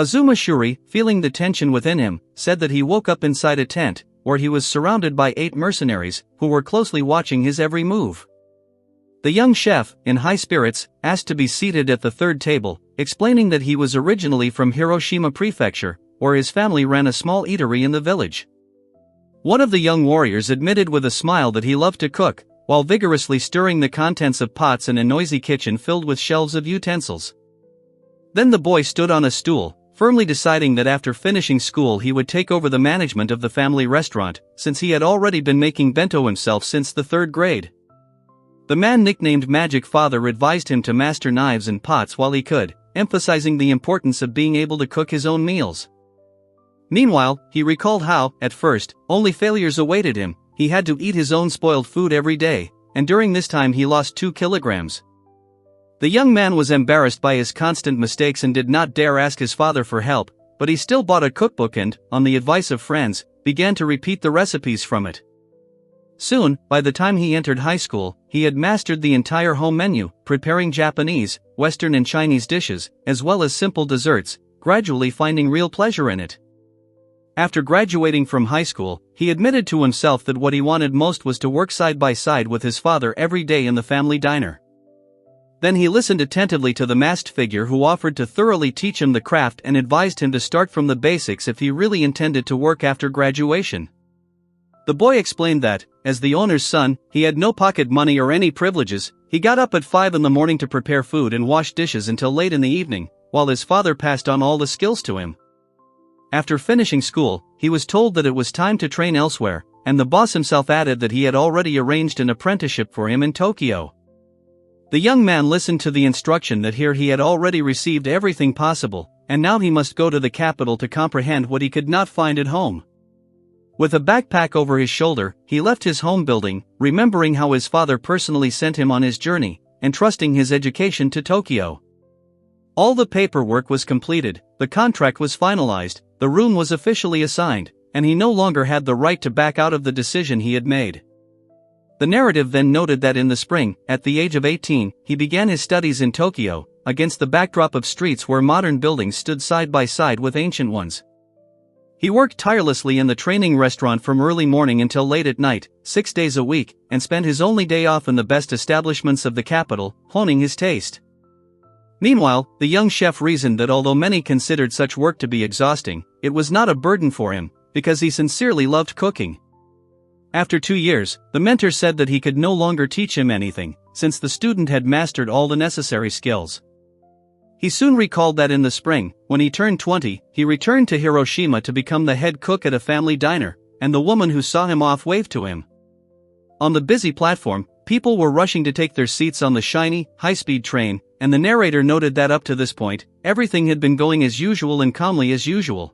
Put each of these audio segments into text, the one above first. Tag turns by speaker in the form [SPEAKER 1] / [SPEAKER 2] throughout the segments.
[SPEAKER 1] Azuma Shuri, feeling the tension within him, said that he woke up inside a tent, where he was surrounded by 8 mercenaries, who were closely watching his every move. The young chef, in high spirits, asked to be seated at the third table, explaining that he was originally from Hiroshima Prefecture, where his family ran a small eatery in the village. One of the young warriors admitted with a smile that he loved to cook, while vigorously stirring the contents of pots in a noisy kitchen filled with shelves of utensils. Then the boy stood on a stool, firmly deciding that after finishing school he would take over the management of the family restaurant, since he had already been making bento himself since the 3rd grade. The man nicknamed Magic Father advised him to master knives and pots while he could, emphasizing the importance of being able to cook his own meals. Meanwhile, he recalled how, at first, only failures awaited him. He had to eat his own spoiled food every day, and during this time he lost 2 kilograms. The young man was embarrassed by his constant mistakes and did not dare ask his father for help, but he still bought a cookbook and, on the advice of friends, began to repeat the recipes from it. Soon, by the time he entered high school, he had mastered the entire home menu, preparing Japanese, Western and Chinese dishes, as well as simple desserts, gradually finding real pleasure in it. After graduating from high school, he admitted to himself that what he wanted most was to work side by side with his father every day in the family diner. Then he listened attentively to the masked figure who offered to thoroughly teach him the craft and advised him to start from the basics if he really intended to work after graduation. The boy explained that, as the owner's son, he had no pocket money or any privileges. He got up at 5 in the morning to prepare food and wash dishes until late in the evening, while his father passed on all the skills to him. After finishing school, he was told that it was time to train elsewhere, and the boss himself added that he had already arranged an apprenticeship for him in Tokyo. The young man listened to the instruction that here he had already received everything possible, and now he must go to the capital to comprehend what he could not find at home. With a backpack over his shoulder, he left his home building, remembering how his father personally sent him on his journey, entrusting his education to Tokyo. All the paperwork was completed, the contract was finalized, the room was officially assigned, and he no longer had the right to back out of the decision he had made. The narrative then noted that in the spring, at the age of 18, he began his studies in Tokyo, against the backdrop of streets where modern buildings stood side by side with ancient ones. He worked tirelessly in the training restaurant from early morning until late at night, 6 days a week, and spent his only day off in the best establishments of the capital, honing his taste. Meanwhile, the young chef reasoned that although many considered such work to be exhausting, it was not a burden for him, because he sincerely loved cooking. After 2 years, the mentor said that he could no longer teach him anything, since the student had mastered all the necessary skills. He soon recalled that in the spring, when he turned 20, he returned to Hiroshima to become the head cook at a family diner, and the woman who saw him off waved to him. On the busy platform, people were rushing to take their seats on the shiny, high-speed train, and the narrator noted that up to this point, everything had been going as usual and calmly as usual.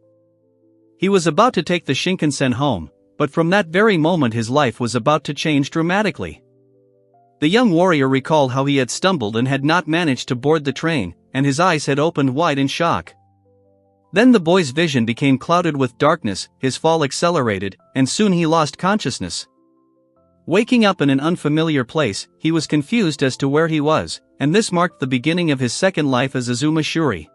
[SPEAKER 1] He was about to take the Shinkansen home, but from that very moment his life was about to change dramatically. The young warrior recalled how he had stumbled and had not managed to board the train, and his eyes had opened wide in shock. Then the boy's vision became clouded with darkness, his fall accelerated, and soon he lost consciousness. Waking up in an unfamiliar place, he was confused as to where he was, and this marked the beginning of his second life as Azuma Shuri.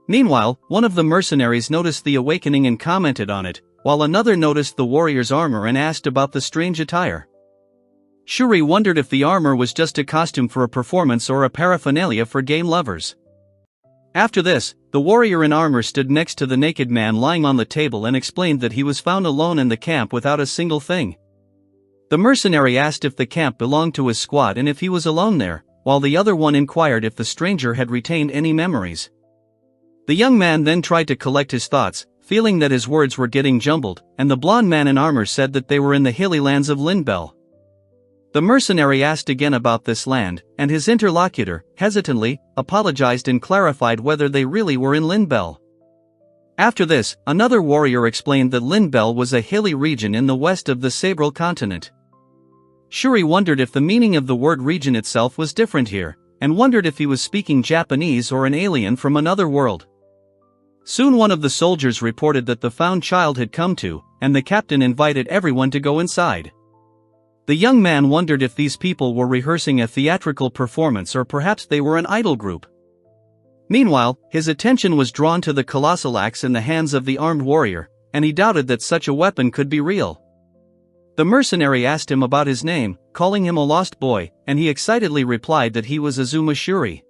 [SPEAKER 1] Meanwhile, one of the mercenaries noticed the awakening and commented on it, while another noticed the warrior's armor and asked about the strange attire. Shuri wondered if the armor was just a costume for a performance or a paraphernalia for game lovers. After this, the warrior in armor stood next to the naked man lying on the table and explained that he was found alone in the camp without a single thing. The mercenary asked if the camp belonged to his squad and if he was alone there, while the other one inquired if the stranger had retained any memories. The young man then tried to collect his thoughts, feeling that his words were getting jumbled, and the blond man in armor said that they were in the hilly lands of Lindbell. The mercenary asked again about this land, and his interlocutor, hesitantly, apologized and clarified whether they really were in Lindbell. After this, another warrior explained that Lindbell was a hilly region in the west of the Sabral continent. Shuri wondered if the meaning of the word region itself was different here, and wondered if he was speaking Japanese or an alien from another world. Soon one of the soldiers reported that the found child had come to, and the captain invited everyone to go inside. The young man wondered if these people were rehearsing a theatrical performance or perhaps they were an idol group. Meanwhile, his attention was drawn to the colossal axe in the hands of the armed warrior, and he doubted that such a weapon could be real. The mercenary asked him about his name, calling him a lost boy, and he excitedly replied that he was Azuma Shuri.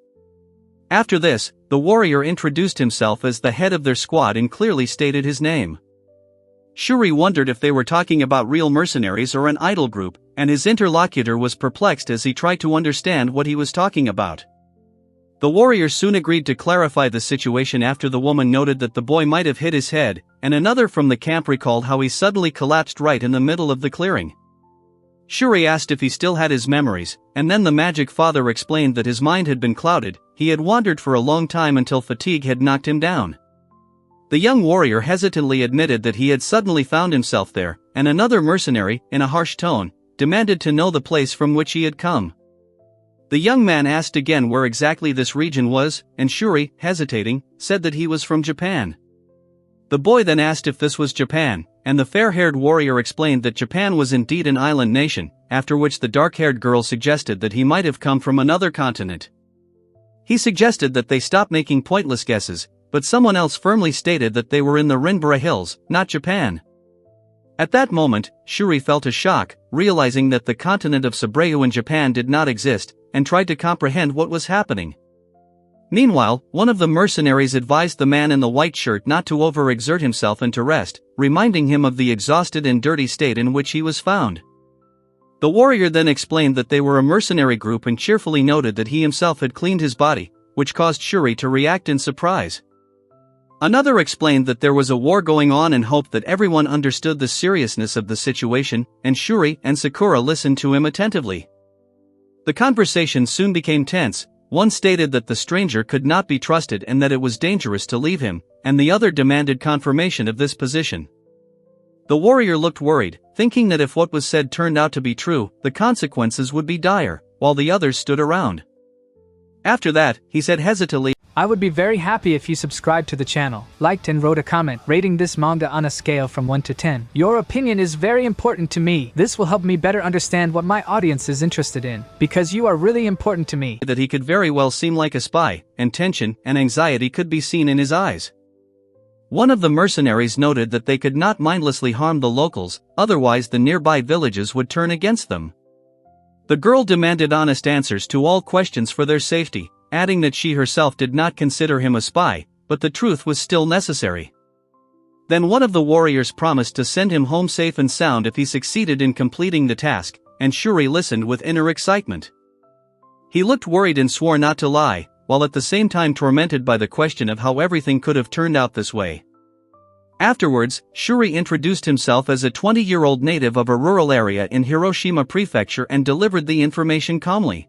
[SPEAKER 1] After this, the warrior introduced himself as the head of their squad and clearly stated his name. Shuri wondered if they were talking about real mercenaries or an idol group, and his interlocutor was perplexed as he tried to understand what he was talking about. The warrior soon agreed to clarify the situation after the woman noted that the boy might have hit his head, and another from the camp recalled how he suddenly collapsed right in the middle of the clearing. Shuri asked if he still had his memories, and then the magic father explained that his mind had been clouded. He had wandered for a long time until fatigue had knocked him down. The young warrior hesitantly admitted that he had suddenly found himself there, and another mercenary, in a harsh tone, demanded to know the place from which he had come. The young man asked again where exactly this region was, and Shuri, hesitating, said that he was from Japan. The boy then asked if this was Japan, and the fair-haired warrior explained that Japan was indeed an island nation, after which the dark-haired girl suggested that he might have come from another continent. He suggested that they stop making pointless guesses, but someone else firmly stated that they were in the Rinbora Hills, not Japan. At that moment, Shuri felt a shock, realizing that the continent of Sabreu in Japan did not exist, and tried to comprehend what was happening. Meanwhile, one of the mercenaries advised the man in the white shirt not to overexert himself and to rest, reminding him of the exhausted and dirty state in which he was found. The warrior then explained that they were a mercenary group and cheerfully noted that he himself had cleaned his body, which caused Shuri to react in surprise. Another explained that there was a war going on and hoped that everyone understood the seriousness of the situation, and Shuri and Sakura listened to him attentively. The conversation soon became tense. One stated that the stranger could not be trusted and that it was dangerous to leave him, and the other demanded confirmation of this position. The warrior looked worried, thinking that if what was said turned out to be true, the consequences would be dire, while the others stood around. After that, he said hesitantly,
[SPEAKER 2] I would be very happy if you subscribed to the channel, liked and wrote a comment, rating this manga on a scale from 1 to 10. Your opinion is very important to me. This will help me better understand what my audience is interested in, because you are really important to me.
[SPEAKER 1] That he could very well seem like a spy, and tension and anxiety could be seen in his eyes. One of the mercenaries noted that they could not mindlessly harm the locals, otherwise the nearby villages would turn against them. The girl demanded honest answers to all questions for their safety, adding that she herself did not consider him a spy, but the truth was still necessary. Then one of the warriors promised to send him home safe and sound if he succeeded in completing the task, and Shuri listened with inner excitement. He looked worried and swore not to lie, while at the same time tormented by the question of how everything could have turned out this way. Afterwards, Shuri introduced himself as a 20-year-old native of a rural area in Hiroshima Prefecture and delivered the information calmly.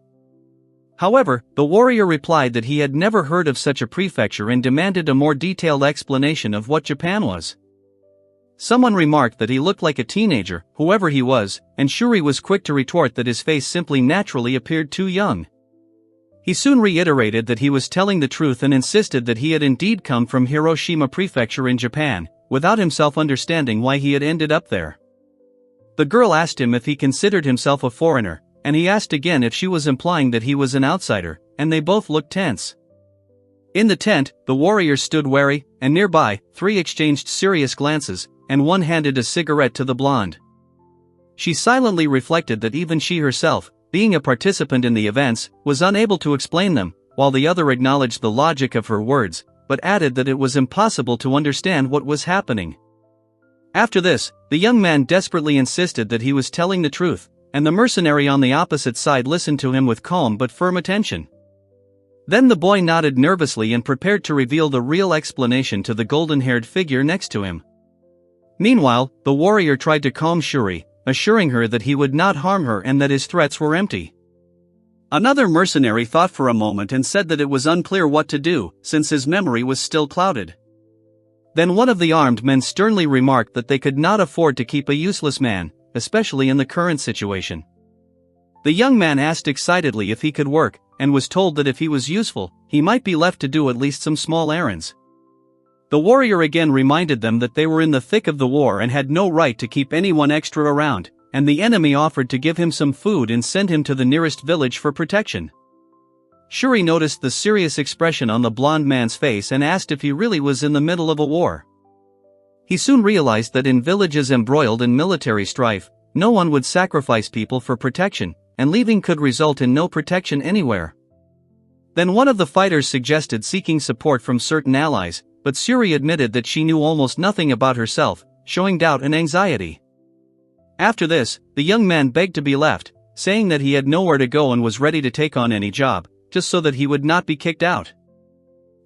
[SPEAKER 1] However, the warrior replied that he had never heard of such a prefecture and demanded a more detailed explanation of what Japan was. Someone remarked that he looked like a teenager, whoever he was, and Shuri was quick to retort that his face simply naturally appeared too young. He soon reiterated that he was telling the truth and insisted that he had indeed come from Hiroshima Prefecture in Japan, without himself understanding why he had ended up there. The girl asked him if he considered himself a foreigner, and he asked again if she was implying that he was an outsider, and they both looked tense. In the tent, the warriors stood wary, and nearby, 3 exchanged serious glances, and one handed a cigarette to the blonde. She silently reflected that even she herself, being a participant in the events, was unable to explain them, while the other acknowledged the logic of her words, but added that it was impossible to understand what was happening. After this, the young man desperately insisted that he was telling the truth, and the mercenary on the opposite side listened to him with calm but firm attention. Then the boy nodded nervously and prepared to reveal the real explanation to the golden-haired figure next to him. Meanwhile, the warrior tried to calm Shuri, assuring her that he would not harm her and that his threats were empty. Another mercenary thought for a moment and said that it was unclear what to do, since his memory was still clouded. Then one of the armed men sternly remarked that they could not afford to keep a useless man, especially in the current situation. The young man asked excitedly if he could work, and was told that if he was useful, he might be left to do at least some small errands. The warrior again reminded them that they were in the thick of the war and had no right to keep anyone extra around, and the enemy offered to give him some food and send him to the nearest village for protection. Shuri noticed the serious expression on the blonde man's face and asked if he really was in the middle of a war. He soon realized that in villages embroiled in military strife, no one would sacrifice people for protection, and leaving could result in no protection anywhere. Then one of the fighters suggested seeking support from certain allies, but Shuri admitted that she knew almost nothing about herself, showing doubt and anxiety. After this, the young man begged to be left, saying that he had nowhere to go and was ready to take on any job, just so that he would not be kicked out.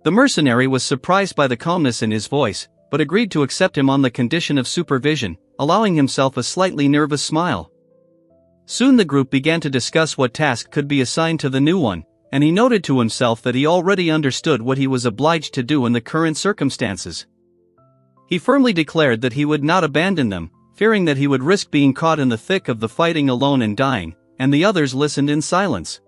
[SPEAKER 1] The mercenary was surprised by the calmness in his voice, but agreed to accept him on the condition of supervision, allowing himself a slightly nervous smile. Soon the group began to discuss what task could be assigned to the new one, and he noted to himself that he already understood what he was obliged to do in the current circumstances. He firmly declared that he would not abandon them, fearing that he would risk being caught in the thick of the fighting alone and dying, and the others listened in silence.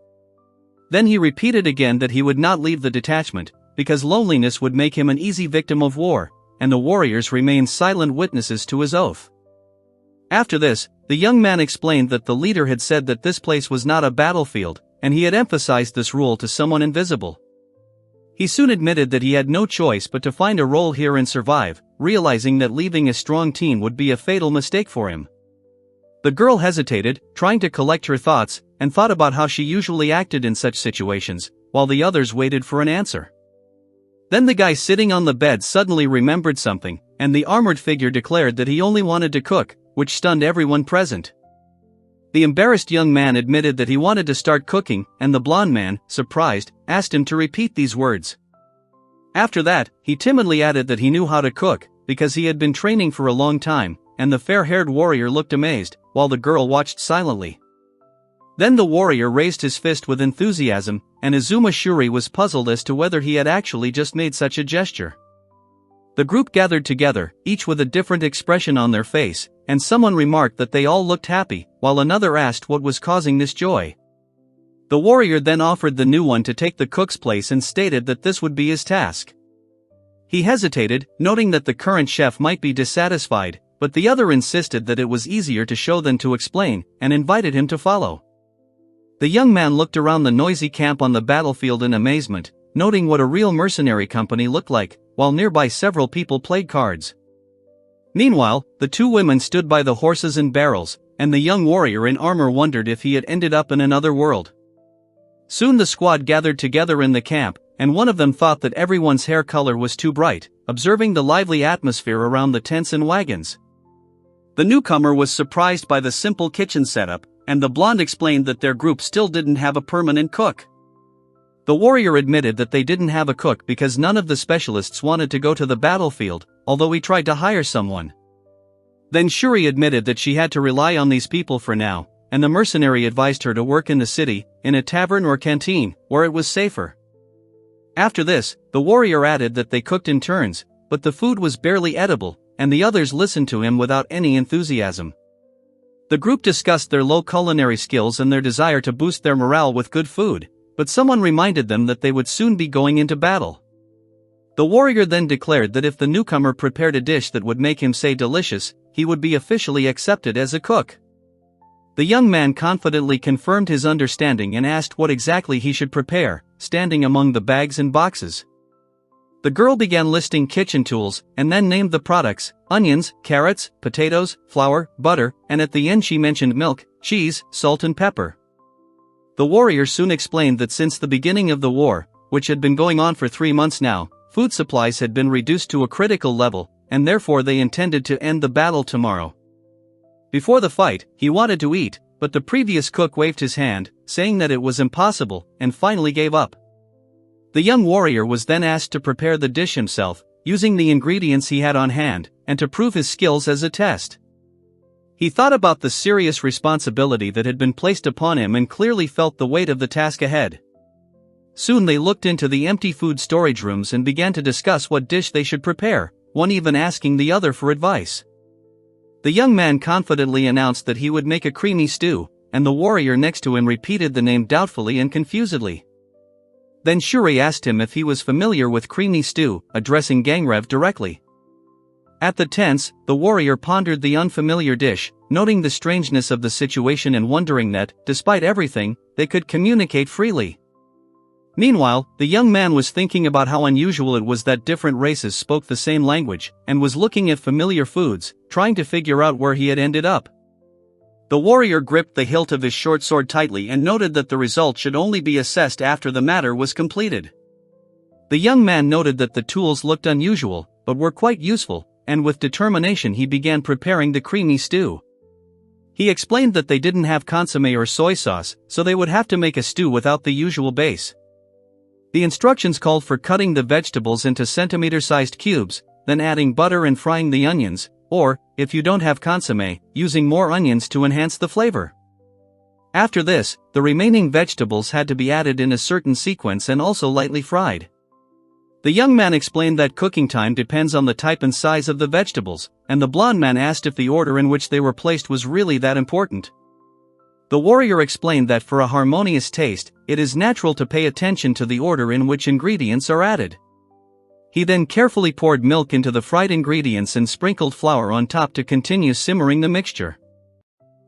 [SPEAKER 1] Then he repeated again that he would not leave the detachment, because loneliness would make him an easy victim of war, and the warriors remained silent witnesses to his oath. After this, the young man explained that the leader had said that this place was not a battlefield, and he had emphasized this rule to someone invisible. He soon admitted that he had no choice but to find a role here and survive, realizing that leaving a strong team would be a fatal mistake for him. The girl hesitated, trying to collect her thoughts, and thought about how she usually acted in such situations, while the others waited for an answer. Then the guy sitting on the bed suddenly remembered something, and the armored figure declared that he only wanted to cook, which stunned everyone present. The embarrassed young man admitted that he wanted to start cooking, and the blonde man, surprised, asked him to repeat these words. After that, he timidly added that he knew how to cook, because he had been training for a long time, and the fair-haired warrior looked amazed, while the girl watched silently. Then the warrior raised his fist with enthusiasm, and Izuma Shuri was puzzled as to whether he had actually just made such a gesture. The group gathered together, each with a different expression on their face, and someone remarked that they all looked happy, while another asked what was causing this joy. The warrior then offered the new one to take the cook's place and stated that this would be his task. He hesitated, noting that the current chef might be dissatisfied, but the other insisted that it was easier to show than to explain, and invited him to follow. The young man looked around the noisy camp on the battlefield in amazement, noting what a real mercenary company looked like, while nearby several people played cards. Meanwhile, the two women stood by the horses and barrels, and the young warrior in armor wondered if he had ended up in another world. Soon the squad gathered together in the camp, and one of them thought that everyone's hair color was too bright, observing the lively atmosphere around the tents and wagons. The newcomer was surprised by the simple kitchen setup, and the blonde explained that their group still didn't have a permanent cook. The warrior admitted that they didn't have a cook because none of the specialists wanted to go to the battlefield, although he tried to hire someone. Then Shuri admitted that she had to rely on these people for now, and the mercenary advised her to work in the city, in a tavern or canteen, where it was safer. After this, the warrior added that they cooked in turns, but the food was barely edible, and the others listened to him without any enthusiasm. The group discussed their low culinary skills and their desire to boost their morale with good food, but someone reminded them that they would soon be going into battle. The warrior then declared that if the newcomer prepared a dish that would make him say delicious, he would be officially accepted as a cook. The young man confidently confirmed his understanding and asked what exactly he should prepare, standing among the bags and boxes. The girl began listing kitchen tools, and then named the products: onions, carrots, potatoes, flour, butter, and at the end she mentioned milk, cheese, salt and pepper. The warrior soon explained that since the beginning of the war, which had been going on for 3 months now, food supplies had been reduced to a critical level, and therefore they intended to end the battle tomorrow. Before the fight, he wanted to eat, but the previous cook waved his hand, saying that it was impossible, and finally gave up. The young warrior was then asked to prepare the dish himself, using the ingredients he had on hand, and to prove his skills as a test. He thought about the serious responsibility that had been placed upon him and clearly felt the weight of the task ahead. Soon they looked into the empty food storage rooms and began to discuss what dish they should prepare, one even asking the other for advice. The young man confidently announced that he would make a creamy stew, and the warrior next to him repeated the name doubtfully and confusedly. Then Shuri asked him if he was familiar with creamy stew, addressing Gangrev directly. At the tents, the warrior pondered the unfamiliar dish, noting the strangeness of the situation and wondering that, despite everything, they could communicate freely. Meanwhile, the young man was thinking about how unusual it was that different races spoke the same language, and was looking at familiar foods, trying to figure out where he had ended up. The warrior gripped the hilt of his short sword tightly and noted that the result should only be assessed after the matter was completed. The young man noted that the tools looked unusual, but were quite useful, and with determination he began preparing the creamy stew. He explained that they didn't have consommé or soy sauce, so they would have to make a stew without the usual base. The instructions called for cutting the vegetables into centimeter-sized cubes, then adding butter and frying the onions, or, if you don't have consommé, using more onions to enhance the flavor. After this, the remaining vegetables had to be added in a certain sequence and also lightly fried. The young man explained that cooking time depends on the type and size of the vegetables, and the blond man asked if the order in which they were placed was really that important. The warrior explained that for a harmonious taste, it is natural to pay attention to the order in which ingredients are added. He then carefully poured milk into the fried ingredients and sprinkled flour on top to continue simmering the mixture.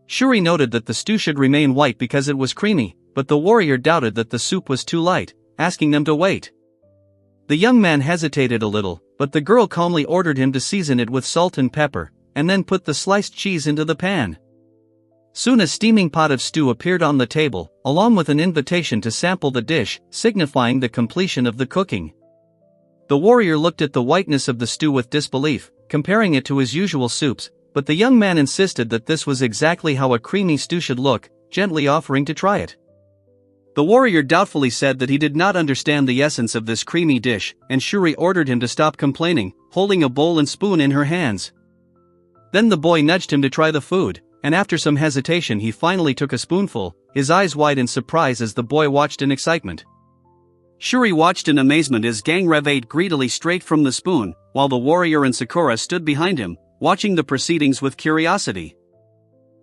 [SPEAKER 1] Shuri noted that the stew should remain white because it was creamy, but the warrior doubted that the soup was too light, asking them to wait. The young man hesitated a little, but the girl calmly ordered him to season it with salt and pepper, and then put the sliced cheese into the pan. Soon a steaming pot of stew appeared on the table, along with an invitation to sample the dish, signifying the completion of the cooking. The warrior looked at the whiteness of the stew with disbelief, comparing it to his usual soups, but the young man insisted that this was exactly how a creamy stew should look, gently offering to try it. The warrior doubtfully said that he did not understand the essence of this creamy dish, and Shuri ordered him to stop complaining, holding a bowl and spoon in her hands. Then the boy nudged him to try the food, and after some hesitation he finally took a spoonful, his eyes wide in surprise as the boy watched in excitement. Shuri watched in amazement as Gangrev ate greedily straight from the spoon, while the warrior and Sakura stood behind him, watching the proceedings with curiosity.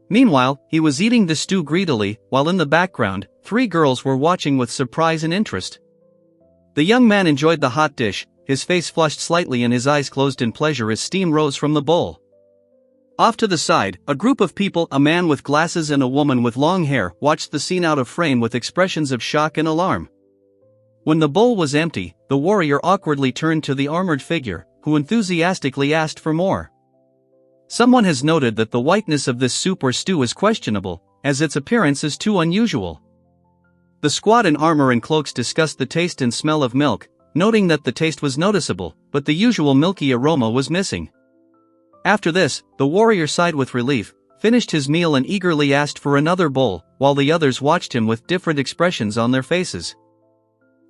[SPEAKER 1] Meanwhile, he was eating the stew greedily, while in the background, 3 girls were watching with surprise and interest. The young man enjoyed the hot dish, his face flushed slightly and his eyes closed in pleasure as steam rose from the bowl. Off to the side, a group of people, a man with glasses and a woman with long hair, watched the scene out of frame with expressions of shock and alarm. When the bowl was empty, the warrior awkwardly turned to the armored figure, who enthusiastically asked for more. Someone has noted that the whiteness of this soup or stew is questionable, as its appearance is too unusual. The squad in armor and cloaks discussed the taste and smell of milk, noting that the taste was noticeable, but the usual milky aroma was missing. After this, the warrior sighed with relief, finished his meal and eagerly asked for another bowl, while the others watched him with different expressions on their faces.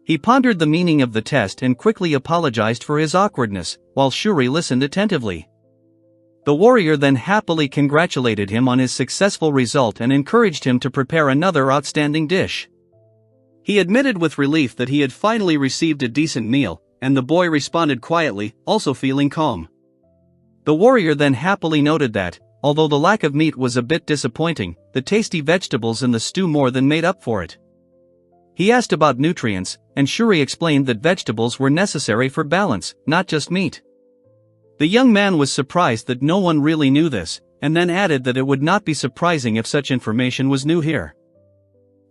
[SPEAKER 1] He pondered the meaning of the test and quickly apologized for his awkwardness, while Shuri listened attentively. The warrior then happily congratulated him on his successful result and encouraged him to prepare another outstanding dish. He admitted with relief that he had finally received a decent meal, and the boy responded quietly, also feeling calm. The warrior then happily noted that, although the lack of meat was a bit disappointing, the tasty vegetables in the stew more than made up for it. He asked about nutrients, and Shuri explained that vegetables were necessary for balance, not just meat. The young man was surprised that no one really knew this, and then added that it would not be surprising if such information was new here.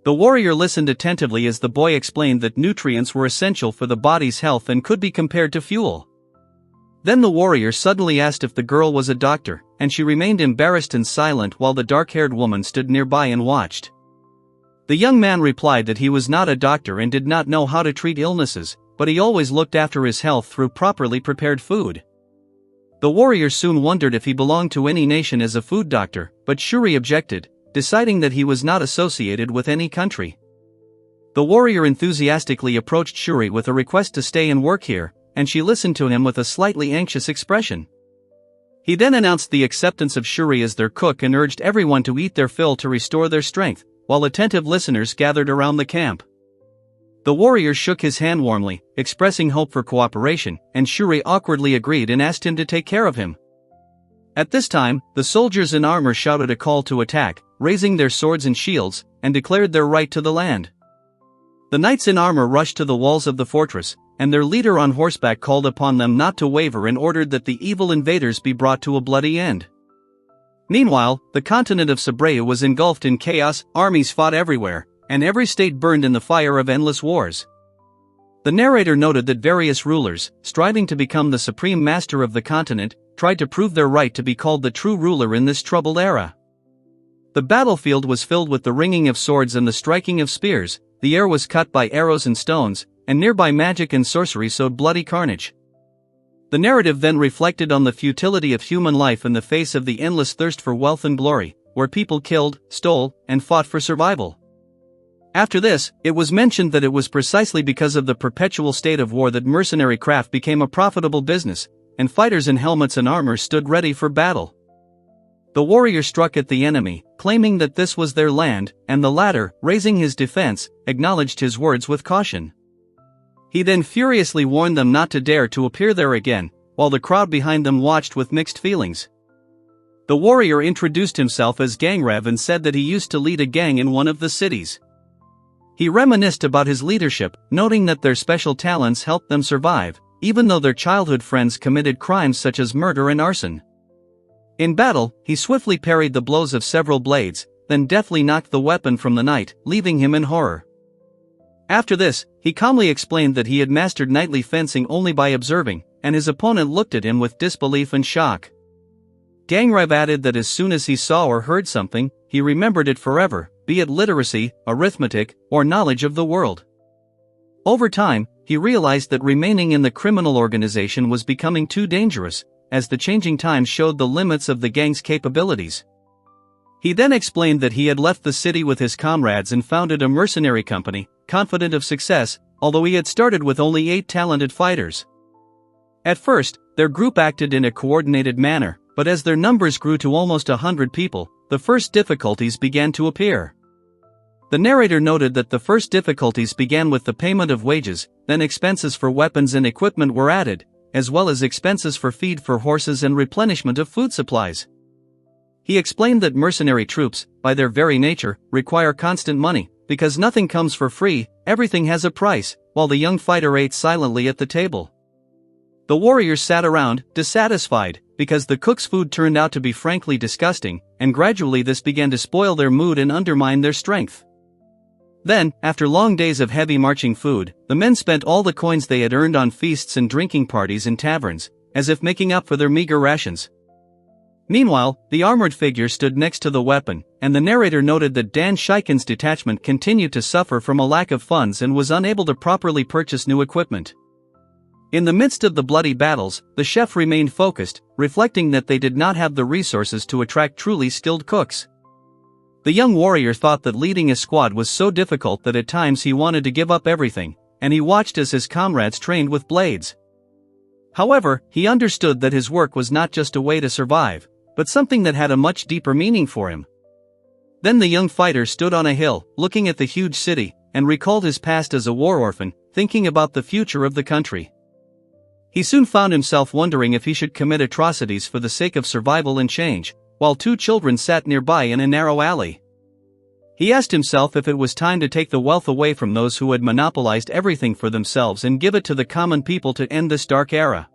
[SPEAKER 1] The warrior listened attentively as the boy explained that nutrients were essential for the body's health and could be compared to fuel. Then the warrior suddenly asked if the girl was a doctor, and she remained embarrassed and silent while the dark-haired woman stood nearby and watched. The young man replied that he was not a doctor and did not know how to treat illnesses, but he always looked after his health through properly prepared food. The warrior soon wondered if he belonged to any nation as a food doctor, but Shuri objected, deciding that he was not associated with any country. The warrior enthusiastically approached Shuri with a request to stay and work here, and she listened to him with a slightly anxious expression. He then announced the acceptance of Shuri as their cook and urged everyone to eat their fill to restore their strength, while attentive listeners gathered around the camp. The warrior shook his hand warmly, expressing hope for cooperation, and Shuri awkwardly agreed and asked him to take care of him. At this time, the soldiers in armor shouted a call to attack, raising their swords and shields, and declared their right to the land. The knights in armor rushed to the walls of the fortress, and their leader on horseback called upon them not to waver and ordered that the evil invaders be brought to a bloody end. Meanwhile, the continent of Sabrea was engulfed in chaos, armies fought everywhere, and every state burned in the fire of endless wars. The narrator noted that various rulers, striving to become the supreme master of the continent, tried to prove their right to be called the true ruler in this troubled era. The battlefield was filled with the ringing of swords and the striking of spears, the air was cut by arrows and stones, and nearby magic and sorcery sowed bloody carnage. The narrative then reflected on the futility of human life in the face of the endless thirst for wealth and glory, where people killed, stole, and fought for survival. After this, it was mentioned that it was precisely because of the perpetual state of war that mercenary craft became a profitable business, and fighters in helmets and armor stood ready for battle. The warrior struck at the enemy, claiming that this was their land, and the latter, raising his defense, acknowledged his words with caution. He then furiously warned them not to dare to appear there again, while the crowd behind them watched with mixed feelings. The warrior introduced himself as Gangrev and said that he used to lead a gang in one of the cities. He reminisced about his leadership, noting that their special talents helped them survive, even though their childhood friends committed crimes such as murder and arson. In battle, he swiftly parried the blows of several blades, then deftly knocked the weapon from the knight, leaving him in horror. After this, he calmly explained that he had mastered knightly fencing only by observing, and his opponent looked at him with disbelief and shock. Gangrev added that as soon as he saw or heard something, he remembered it forever, be it literacy, arithmetic, or knowledge of the world. Over time, he realized that remaining in the criminal organization was becoming too dangerous, as the changing times showed the limits of the gang's capabilities. He then explained that he had left the city with his comrades and founded a mercenary company, confident of success, although he had started with only 8 talented fighters. At first, their group acted in a coordinated manner, but as their numbers grew to almost 100 people, the first difficulties began to appear. The narrator noted that the first difficulties began with the payment of wages, then expenses for weapons and equipment were added, as well as expenses for feed for horses and replenishment of food supplies. He explained that mercenary troops, by their very nature, require constant money, because nothing comes for free, everything has a price, while the young fighter ate silently at the table. The warriors sat around, dissatisfied, because the cook's food turned out to be frankly disgusting, and gradually this began to spoil their mood and undermine their strength. Then, after long days of heavy marching food, the men spent all the coins they had earned on feasts and drinking parties in taverns, as if making up for their meager rations. Meanwhile, the armored figure stood next to the weapon, and the narrator noted that Dan Shiken's detachment continued to suffer from a lack of funds and was unable to properly purchase new equipment. In the midst of the bloody battles, the chef remained focused, reflecting that they did not have the resources to attract truly skilled cooks. The young warrior thought that leading a squad was so difficult that at times he wanted to give up everything, and he watched as his comrades trained with blades. However, he understood that his work was not just a way to survive, but something that had a much deeper meaning for him. Then the young fighter stood on a hill, looking at the huge city, and recalled his past as a war orphan, thinking about the future of the country. He soon found himself wondering if he should commit atrocities for the sake of survival and change, while 2 children sat nearby in a narrow alley. He asked himself if it was time to take the wealth away from those who had monopolized everything for themselves and give it to the common people to end this dark era.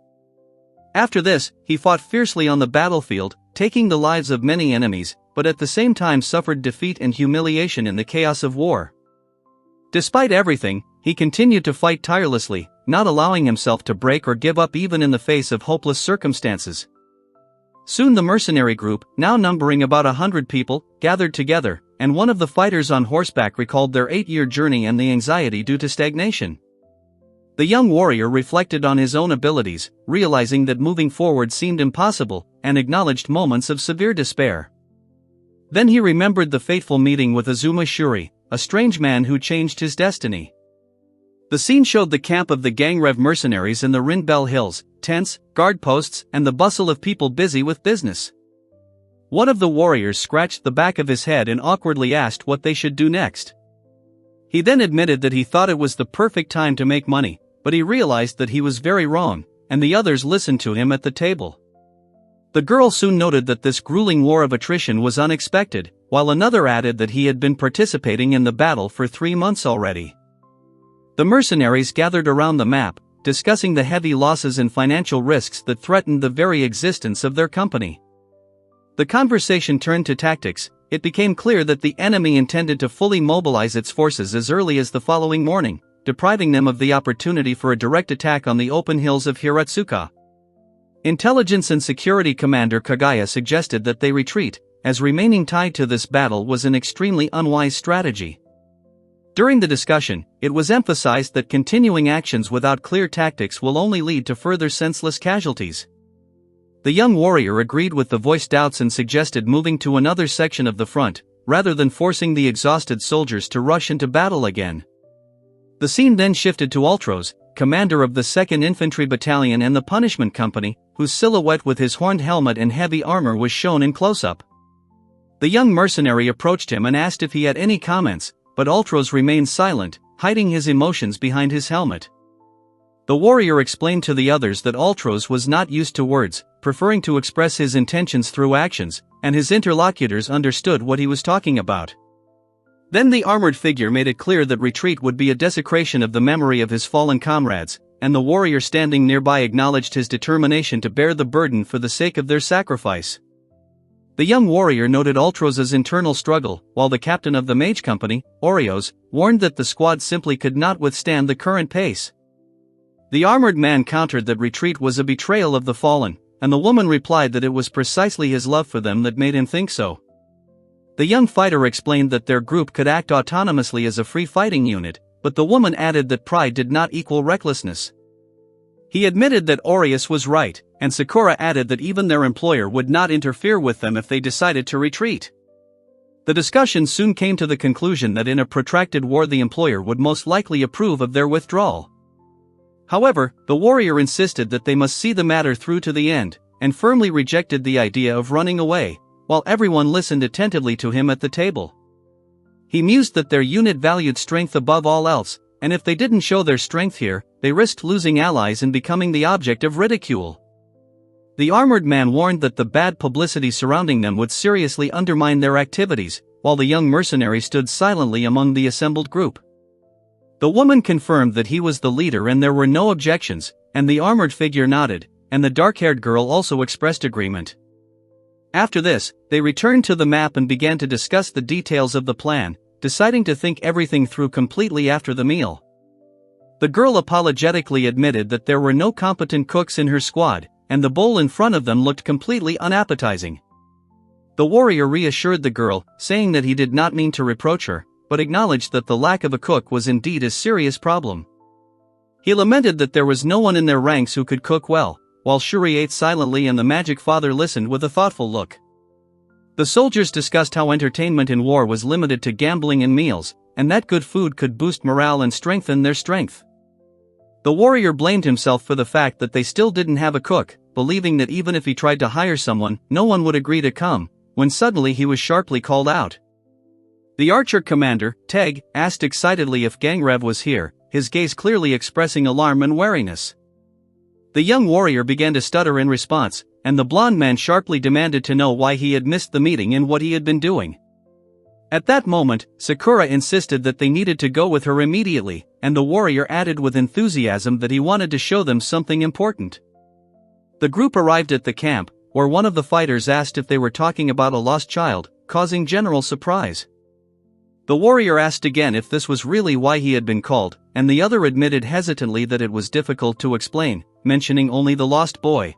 [SPEAKER 1] After this, he fought fiercely on the battlefield, taking the lives of many enemies, but at the same time suffered defeat and humiliation in the chaos of war. Despite everything, he continued to fight tirelessly, not allowing himself to break or give up even in the face of hopeless circumstances. Soon the mercenary group, now numbering about 100 people, gathered together, and one of the fighters on horseback recalled their 8-year journey and the anxiety due to stagnation. The young warrior reflected on his own abilities, realizing that moving forward seemed impossible, and acknowledged moments of severe despair. Then he remembered the fateful meeting with Azuma Shuri, a strange man who changed his destiny. The scene showed the camp of the Gangrev mercenaries in the Rindbell Hills, tents, guard posts, and the bustle of people busy with business. One of the warriors scratched the back of his head and awkwardly asked what they should do next. He then admitted that he thought it was the perfect time to make money, but he realized that he was very wrong, and the others listened to him at the table. The girl soon noted that this grueling war of attrition was unexpected, while another added that he had been participating in the battle for 3 months already. The mercenaries gathered around the map, discussing the heavy losses and financial risks that threatened the very existence of their company. The conversation turned to tactics. It became clear that the enemy intended to fully mobilize its forces as early as the following morning, depriving them of the opportunity for a direct attack on the open hills of Hiratsuka. Intelligence and Security Commander Kagaya suggested that they retreat, as remaining tied to this battle was an extremely unwise strategy. During the discussion, it was emphasized that continuing actions without clear tactics will only lead to further senseless casualties. The young warrior agreed with the voiced doubts and suggested moving to another section of the front, rather than forcing the exhausted soldiers to rush into battle again. The scene then shifted to Ultros, commander of the 2nd Infantry Battalion and the Punishment Company, whose silhouette with his horned helmet and heavy armor was shown in close-up. The young mercenary approached him and asked if he had any comments, but Ultros remained silent, hiding his emotions behind his helmet. The warrior explained to the others that Ultros was not used to words, preferring to express his intentions through actions, and his interlocutors understood what he was talking about. Then the armored figure made it clear that retreat would be a desecration of the memory of his fallen comrades, and the warrior standing nearby acknowledged his determination to bear the burden for the sake of their sacrifice. The young warrior noted Ultros' internal struggle, while the captain of the Mage Company, Oreos, warned that the squad simply could not withstand the current pace. The armored man countered that retreat was a betrayal of the fallen, and the woman replied that it was precisely his love for them that made him think so. The young fighter explained that their group could act autonomously as a free fighting unit, but the woman added that pride did not equal recklessness. He admitted that Oreos was right, and Sakura added that even their employer would not interfere with them if they decided to retreat. The discussion soon came to the conclusion that in a protracted war the employer would most likely approve of their withdrawal. However, the warrior insisted that they must see the matter through to the end, and firmly rejected the idea of running away, while everyone listened attentively to him at the table. He mused that their unit valued strength above all else, and if they didn't show their strength here, they risked losing allies and becoming the object of ridicule. The armored man warned that the bad publicity surrounding them would seriously undermine their activities, while the young mercenary stood silently among the assembled group. The woman confirmed that he was the leader and there were no objections, and the armored figure nodded, and the dark-haired girl also expressed agreement. After this, they returned to the map and began to discuss the details of the plan, deciding to think everything through completely after the meal. The girl apologetically admitted that there were no competent cooks in her squad, and the bowl in front of them looked completely unappetizing. The warrior reassured the girl, saying that he did not mean to reproach her, but acknowledged that the lack of a cook was indeed a serious problem. He lamented that there was no one in their ranks who could cook well, while Shuri ate silently and the magic father listened with a thoughtful look. The soldiers discussed how entertainment in war was limited to gambling and meals, and that good food could boost morale and strengthen their strength. The warrior blamed himself for the fact that they still didn't have a cook, believing that even if he tried to hire someone, no one would agree to come, when suddenly he was sharply called out. The archer commander, Teg, asked excitedly if Gangrev was here, his gaze clearly expressing alarm and wariness. The young warrior began to stutter in response, and the blond man sharply demanded to know why he had missed the meeting and what he had been doing. At that moment, Sakura insisted that they needed to go with her immediately, and the warrior added with enthusiasm that he wanted to show them something important. The group arrived at the camp, where one of the fighters asked if they were talking about a lost child, causing general surprise. The warrior asked again if this was really why he had been called, and the other admitted hesitantly that it was difficult to explain, mentioning only the lost boy.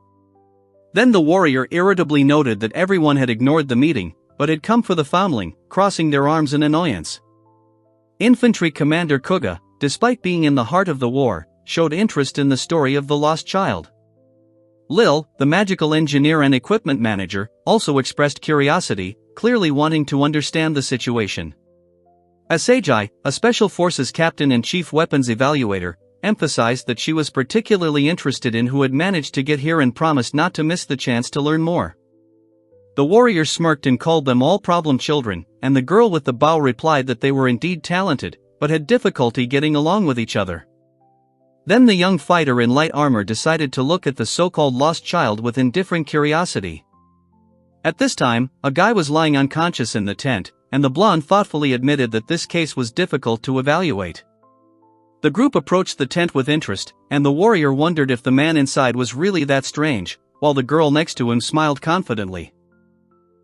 [SPEAKER 1] Then the warrior irritably noted that everyone had ignored the meeting, but had come for the foundling, crossing their arms in annoyance. Infantry Commander Kuga, despite being in the heart of the war, showed interest in the story of the lost child. Lil, the magical engineer and equipment manager, also expressed curiosity, clearly wanting to understand the situation. Asagi, a special forces captain and chief weapons evaluator, emphasized that she was particularly interested in who had managed to get here and promised not to miss the chance to learn more. The warrior smirked and called them all problem children, and the girl with the bow replied that they were indeed talented, but had difficulty getting along with each other. Then the young fighter in light armor decided to look at the so-called lost child with indifferent curiosity. At this time, a guy was lying unconscious in the tent, and the blonde thoughtfully admitted that this case was difficult to evaluate. The group approached the tent with interest, and the warrior wondered if the man inside was really that strange, while the girl next to him smiled confidently.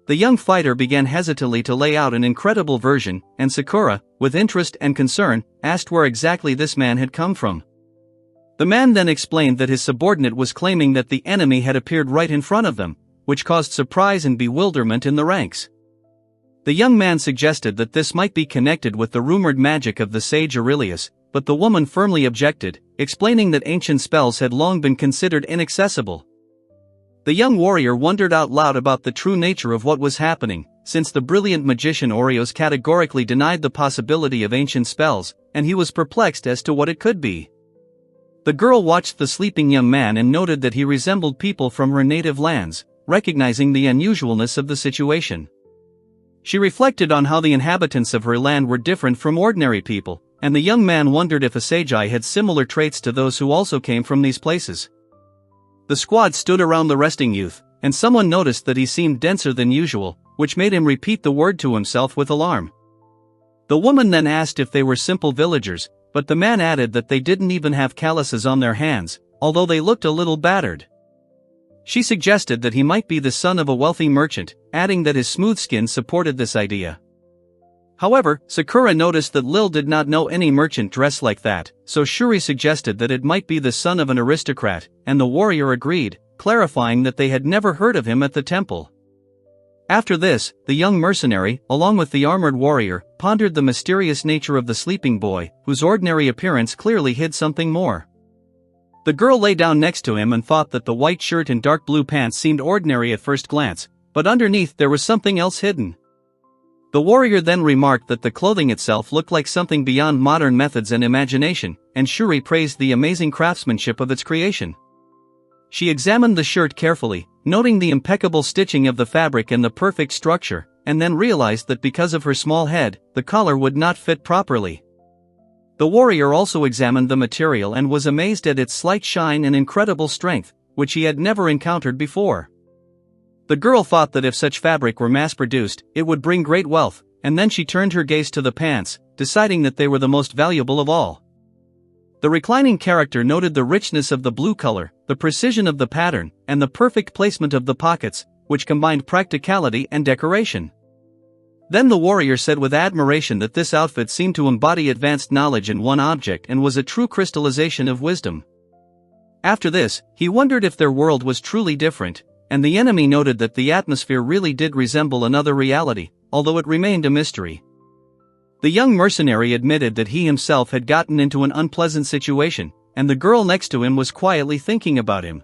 [SPEAKER 1] The young fighter began hesitantly to lay out an incredible version, and Sakura, with interest and concern, asked where exactly this man had come from. The man then explained that his subordinate was claiming that the enemy had appeared right in front of them, which caused surprise and bewilderment in the ranks. The young man suggested that this might be connected with the rumored magic of the sage Aurelius, but the woman firmly objected, explaining that ancient spells had long been considered inaccessible. The young warrior wondered out loud about the true nature of what was happening, since the brilliant magician Oreos categorically denied the possibility of ancient spells, and he was perplexed as to what it could be. The girl watched the sleeping young man and noted that he resembled people from her native lands, recognizing the unusualness of the situation. She reflected on how the inhabitants of her land were different from ordinary people, and the young man wondered if a Sagi had similar traits to those who also came from these places. The squad stood around the resting youth, and someone noticed that he seemed denser than usual, which made him repeat the word to himself with alarm. The woman then asked if they were simple villagers, but the man added that they didn't even have calluses on their hands, although they looked a little battered. She suggested that he might be the son of a wealthy merchant, adding that his smooth skin supported this idea. However, Sakura noticed that Lil did not know any merchant dressed like that, so Shuri suggested that it might be the son of an aristocrat, and the warrior agreed, clarifying that they had never heard of him at the temple. After this, the young mercenary, along with the armored warrior, pondered the mysterious nature of the sleeping boy, whose ordinary appearance clearly hid something more. The girl lay down next to him and thought that the white shirt and dark blue pants seemed ordinary at first glance, but underneath there was something else hidden. The warrior then remarked that the clothing itself looked like something beyond modern methods and imagination, and Shuri praised the amazing craftsmanship of its creation. She examined the shirt carefully, noting the impeccable stitching of the fabric and the perfect structure, and then realized that because of her small head, the collar would not fit properly. The warrior also examined the material and was amazed at its slight shine and incredible strength, which he had never encountered before. The girl thought that if such fabric were mass-produced, it would bring great wealth, and then she turned her gaze to the pants, deciding that they were the most valuable of all. The reclining character noted the richness of the blue color, the precision of the pattern, and the perfect placement of the pockets, which combined practicality and decoration. Then the warrior said with admiration that this outfit seemed to embody advanced knowledge in one object and was a true crystallization of wisdom. After this, he wondered if their world was truly different, and the enemy noted that the atmosphere really did resemble another reality, although it remained a mystery. The young mercenary admitted that he himself had gotten into an unpleasant situation, and the girl next to him was quietly thinking about him.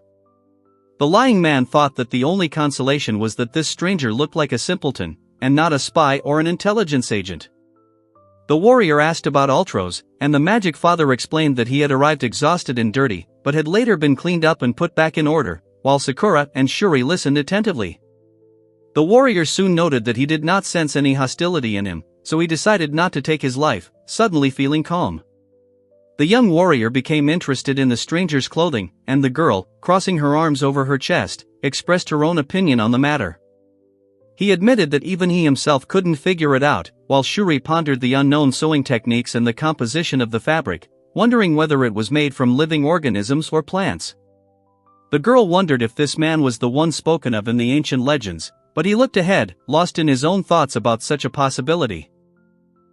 [SPEAKER 1] The lying man thought that the only consolation was that this stranger looked like a simpleton, and not a spy or an intelligence agent. The warrior asked about Ultros, and the magic father explained that he had arrived exhausted and dirty, but had later been cleaned up and put back in order, while Sakura and Shuri listened attentively. The warrior soon noted that he did not sense any hostility in him, so he decided not to take his life, suddenly feeling calm. The young warrior became interested in the stranger's clothing, and the girl, crossing her arms over her chest, expressed her own opinion on the matter. He admitted that even he himself couldn't figure it out, while Shuri pondered the unknown sewing techniques and the composition of the fabric, wondering whether it was made from living organisms or plants. The girl wondered if this man was the one spoken of in the ancient legends, but he looked ahead, lost in his own thoughts about such a possibility.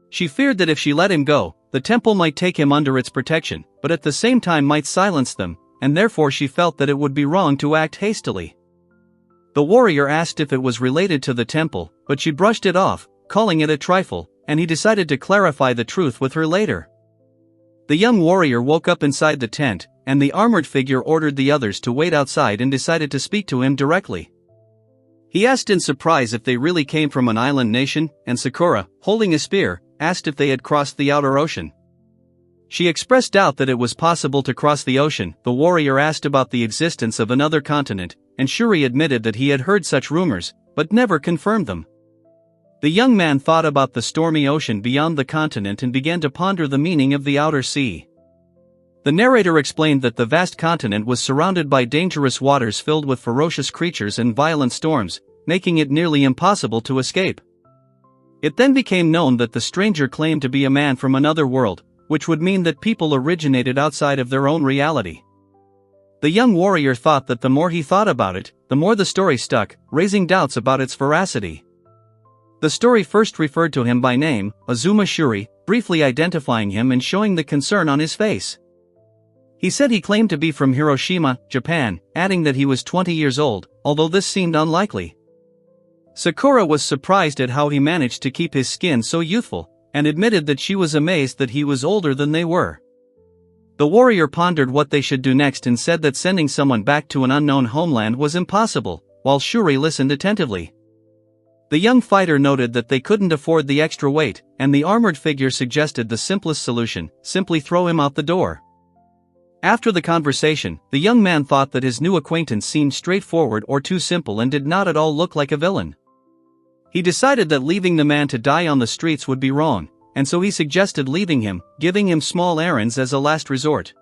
[SPEAKER 1] She feared that if she let him go, the temple might take him under its protection, but at the same time might silence them, and therefore she felt that it would be wrong to act hastily. The warrior asked if it was related to the temple, but she brushed it off, calling it a trifle, and he decided to clarify the truth with her later. The young warrior woke up inside the tent, and the armored figure ordered the others to wait outside and decided to speak to him directly. He asked in surprise if they really came from an island nation, and Sakura, holding a spear, asked if they had crossed the outer ocean. She expressed doubt that it was possible to cross the ocean. The warrior asked about the existence of another continent, and Shuri admitted that he had heard such rumors, but never confirmed them. The young man thought about the stormy ocean beyond the continent and began to ponder the meaning of the outer sea. The narrator explained that the vast continent was surrounded by dangerous waters filled with ferocious creatures and violent storms, making it nearly impossible to escape. It then became known that the stranger claimed to be a man from another world, which would mean that people originated outside of their own reality. The young warrior thought that the more he thought about it, the more the story stuck, raising doubts about its veracity. The story first referred to him by name, Azuma Shuri, briefly identifying him and showing the concern on his face. He said he claimed to be from Hiroshima, Japan, adding that he was 20 years old, although this seemed unlikely. Sakura was surprised at how he managed to keep his skin so youthful, and admitted that she was amazed that he was older than they were. The warrior pondered what they should do next and said that sending someone back to an unknown homeland was impossible, while Shuri listened attentively. The young fighter noted that they couldn't afford the extra weight, and the armored figure suggested the simplest solution: simply throw him out the door. After the conversation, the young man thought that his new acquaintance seemed straightforward or too simple and did not at all look like a villain. He decided that leaving the man to die on the streets would be wrong, and so he suggested leaving him, giving him small errands as a last resort.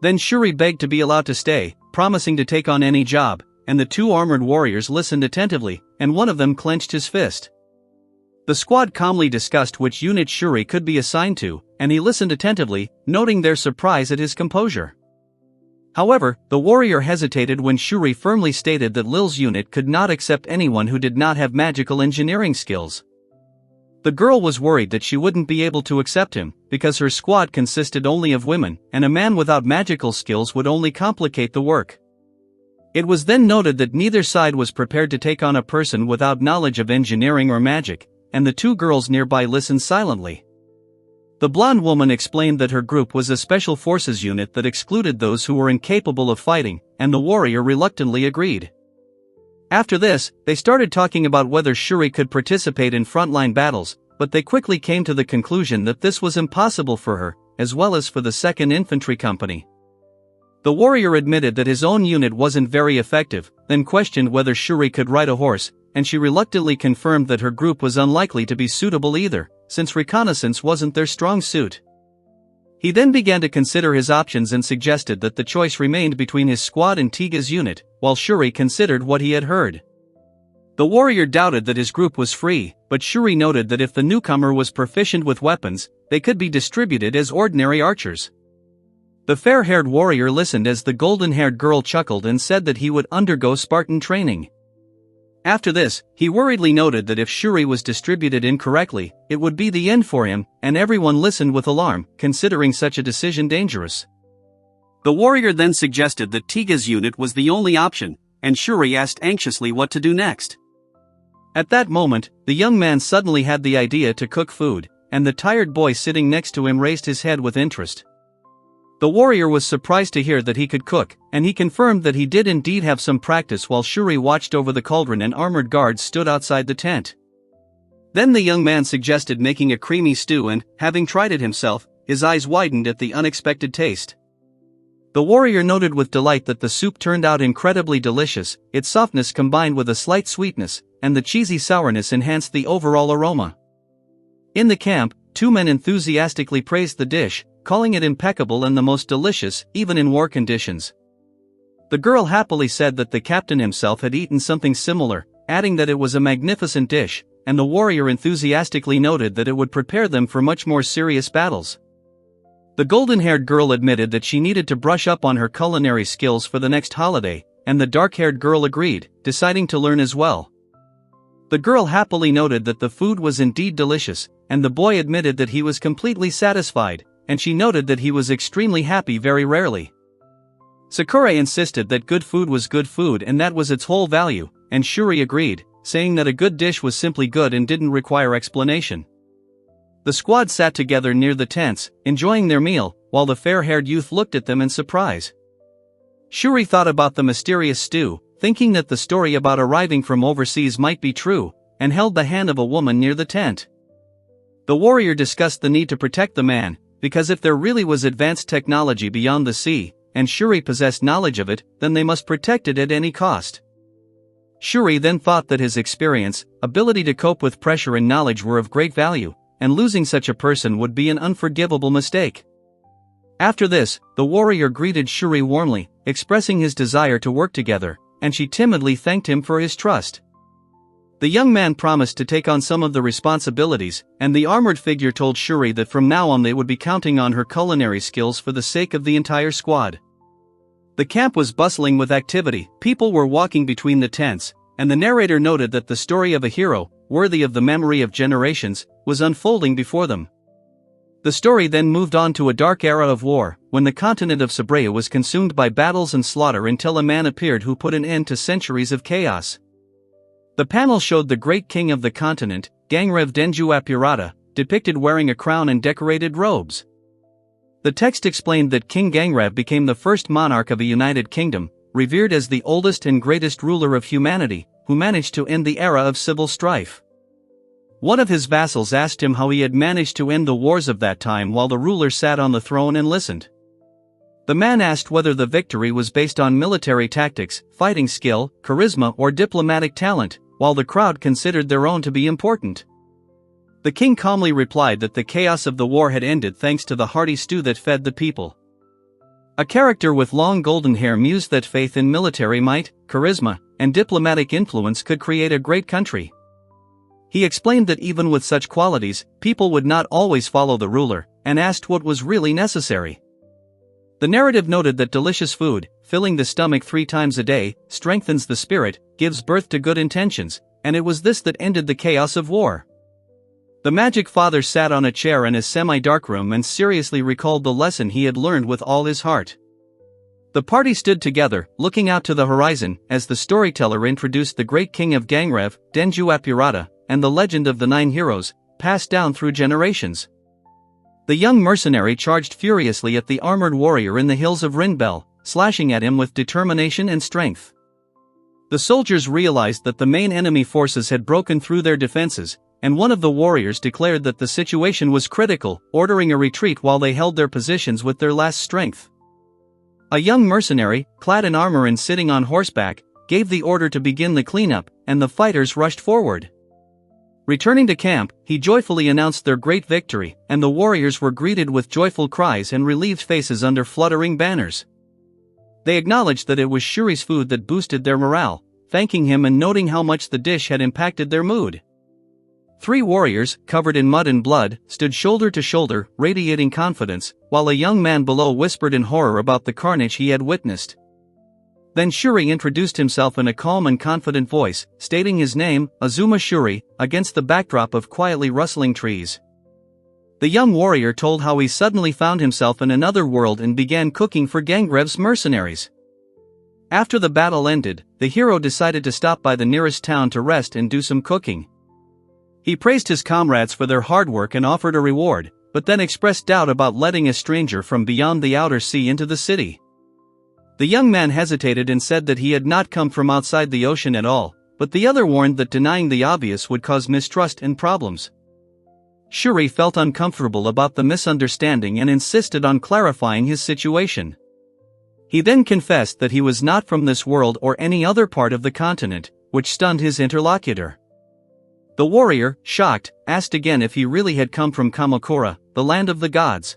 [SPEAKER 1] Then Shuri begged to be allowed to stay, promising to take on any job, and the two armored warriors listened attentively, and one of them clenched his fist. The squad calmly discussed which unit Shuri could be assigned to, and he listened attentively, noting their surprise at his composure. However, the warrior hesitated when Shuri firmly stated that Lil's unit could not accept anyone who did not have magical engineering skills. The girl was worried that she wouldn't be able to accept him, because her squad consisted only of women, and a man without magical skills would only complicate the work. It was then noted that neither side was prepared to take on a person without knowledge of engineering or magic, and the two girls nearby listened silently. The blonde woman explained that her group was a special forces unit that excluded those who were incapable of fighting, and the warrior reluctantly agreed. After this, they started talking about whether Shuri could participate in frontline battles, but they quickly came to the conclusion that this was impossible for her, as well as for the 2nd Infantry Company. The warrior admitted that his own unit wasn't very effective, then questioned whether Shuri could ride a horse, and she reluctantly confirmed that her group was unlikely to be suitable either, since reconnaissance wasn't their strong suit. He then began to consider his options and suggested that the choice remained between his squad and Tiga's unit, while Shuri considered what he had heard. The warrior doubted that his group was free, but Shuri noted that if the newcomer was proficient with weapons, they could be distributed as ordinary archers. The fair-haired warrior listened as the golden-haired girl chuckled and said that he would undergo Spartan training. After this, he worriedly noted that if Shuri was distributed incorrectly, it would be the end for him, and everyone listened with alarm, considering such a decision dangerous. The warrior then suggested that Tiga's unit was the only option, and Shuri asked anxiously what to do next. At that moment, the young man suddenly had the idea to cook food, and the tired boy sitting next to him raised his head with interest. The warrior was surprised to hear that he could cook, and he confirmed that he did indeed have some practice while Shuri watched over the cauldron and armored guards stood outside the tent. Then the young man suggested making a creamy stew and, having tried it himself, his eyes widened at the unexpected taste. The warrior noted with delight that the soup turned out incredibly delicious, its softness combined with a slight sweetness, and the cheesy sourness enhanced the overall aroma. In the camp, two men enthusiastically praised the dish, calling it impeccable and the most delicious, even in war conditions. The girl happily said that the captain himself had eaten something similar, adding that it was a magnificent dish, and the warrior enthusiastically noted that it would prepare them for much more serious battles. The golden-haired girl admitted that she needed to brush up on her culinary skills for the next holiday, and the dark-haired girl agreed, deciding to learn as well. The girl happily noted that the food was indeed delicious, and the boy admitted that he was completely satisfied, and she noted that he was extremely happy very rarely. Sakura insisted that good food was good food and that was its whole value, and Shuri agreed, saying that a good dish was simply good and didn't require explanation. The squad sat together near the tents, enjoying their meal, while the fair-haired youth looked at them in surprise. Shuri thought about the mysterious stew, thinking that the story about arriving from overseas might be true, and held the hand of a woman near the tent. The warrior discussed the need to protect the man, because if there really was advanced technology beyond the sea, and Shuri possessed knowledge of it, then they must protect it at any cost. Shuri then thought that his experience, ability to cope with pressure and knowledge were of great value, and losing such a person would be an unforgivable mistake. After this, the warrior greeted Shuri warmly, expressing his desire to work together, and she timidly thanked him for his trust. The young man promised to take on some of the responsibilities, and the armored figure told Shuri that from now on they would be counting on her culinary skills for the sake of the entire squad. The camp was bustling with activity, people were walking between the tents, and the narrator noted that the story of a hero, worthy of the memory of generations, was unfolding before them. The story then moved on to a dark era of war, when the continent of Sabrea was consumed by battles and slaughter until a man appeared who put an end to centuries of chaos. The panel showed the great king of the continent, Gangrev Denju Apurata, depicted wearing a crown and decorated robes. The text explained that King Gangrev became the first monarch of a united kingdom, revered as the oldest and greatest ruler of humanity, who managed to end the era of civil strife. One of his vassals asked him how he had managed to end the wars of that time while the ruler sat on the throne and listened. The man asked whether the victory was based on military tactics, fighting skill, charisma, or diplomatic talent, while the crowd considered their own to be important. The king calmly replied that the chaos of the war had ended thanks to the hearty stew that fed the people. A character with long golden hair mused that faith in military might, charisma, and diplomatic influence could create a great country. He explained that even with such qualities, people would not always follow the ruler, and asked what was really necessary. The narrative noted that delicious food, filling the stomach 3 times a day, strengthens the spirit, gives birth to good intentions, and it was this that ended the chaos of war. The magic father sat on a chair in a semi-dark room and seriously recalled the lesson he had learned with all his heart. The party stood together, looking out to the horizon, as the storyteller introduced the great king of Gangrev, Denju Apurata, and the legend of the 9 heroes, passed down through generations. The young mercenary charged furiously at the armored warrior in the hills of Rinbel, slashing at him with determination and strength. The soldiers realized that the main enemy forces had broken through their defenses, and one of the warriors declared that the situation was critical, ordering a retreat while they held their positions with their last strength. A young mercenary, clad in armor and sitting on horseback, gave the order to begin the cleanup, and the fighters rushed forward. Returning to camp, he joyfully announced their great victory, and the warriors were greeted with joyful cries and relieved faces under fluttering banners. They acknowledged that it was Shuri's food that boosted their morale, thanking him and noting how much the dish had impacted their mood. 3 warriors, covered in mud and blood, stood shoulder to shoulder, radiating confidence, while a young man below whispered in horror about the carnage he had witnessed. Then Shuri introduced himself in a calm and confident voice, stating his name, Azuma Shuri, against the backdrop of quietly rustling trees. The young warrior told how he suddenly found himself in another world and began cooking for Gangrev's mercenaries. After the battle ended, the hero decided to stop by the nearest town to rest and do some cooking. He praised his comrades for their hard work and offered a reward, but then expressed doubt about letting a stranger from beyond the outer sea into the city. The young man hesitated and said that he had not come from outside the ocean at all, but the other warned that denying the obvious would cause mistrust and problems. Shuri felt uncomfortable about the misunderstanding and insisted on clarifying his situation. He then confessed that he was not from this world or any other part of the continent, which stunned his interlocutor. The warrior, shocked, asked again if he really had come from Kamakura, the land of the gods.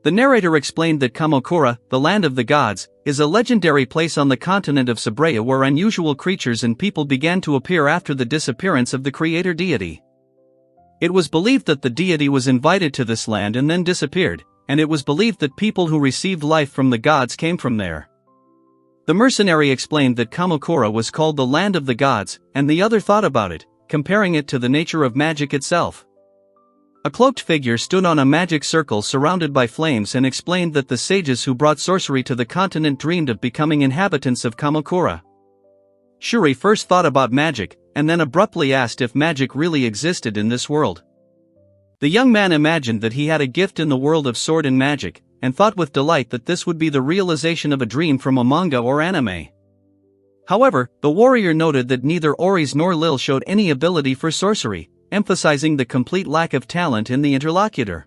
[SPEAKER 1] The narrator explained that Kamakura, the land of the gods, is a legendary place on the continent of Sabrea where unusual creatures and people began to appear after the disappearance of the creator deity. It was believed that the deity was invited to this land and then disappeared, and it was believed that people who received life from the gods came from there. The mercenary explained that Kamakura was called the land of the gods, and the other thought about it, comparing it to the nature of magic itself. A cloaked figure stood on a magic circle surrounded by flames and explained that the sages who brought sorcery to the continent dreamed of becoming inhabitants of Kamakura. Shuri first thought about magic, and then abruptly asked if magic really existed in this world. The young man imagined that he had a gift in the world of sword and magic, and thought with delight that this would be the realization of a dream from a manga or anime. However, the warrior noted that neither Oris nor Lil showed any ability for sorcery, emphasizing the complete lack of talent in the interlocutor.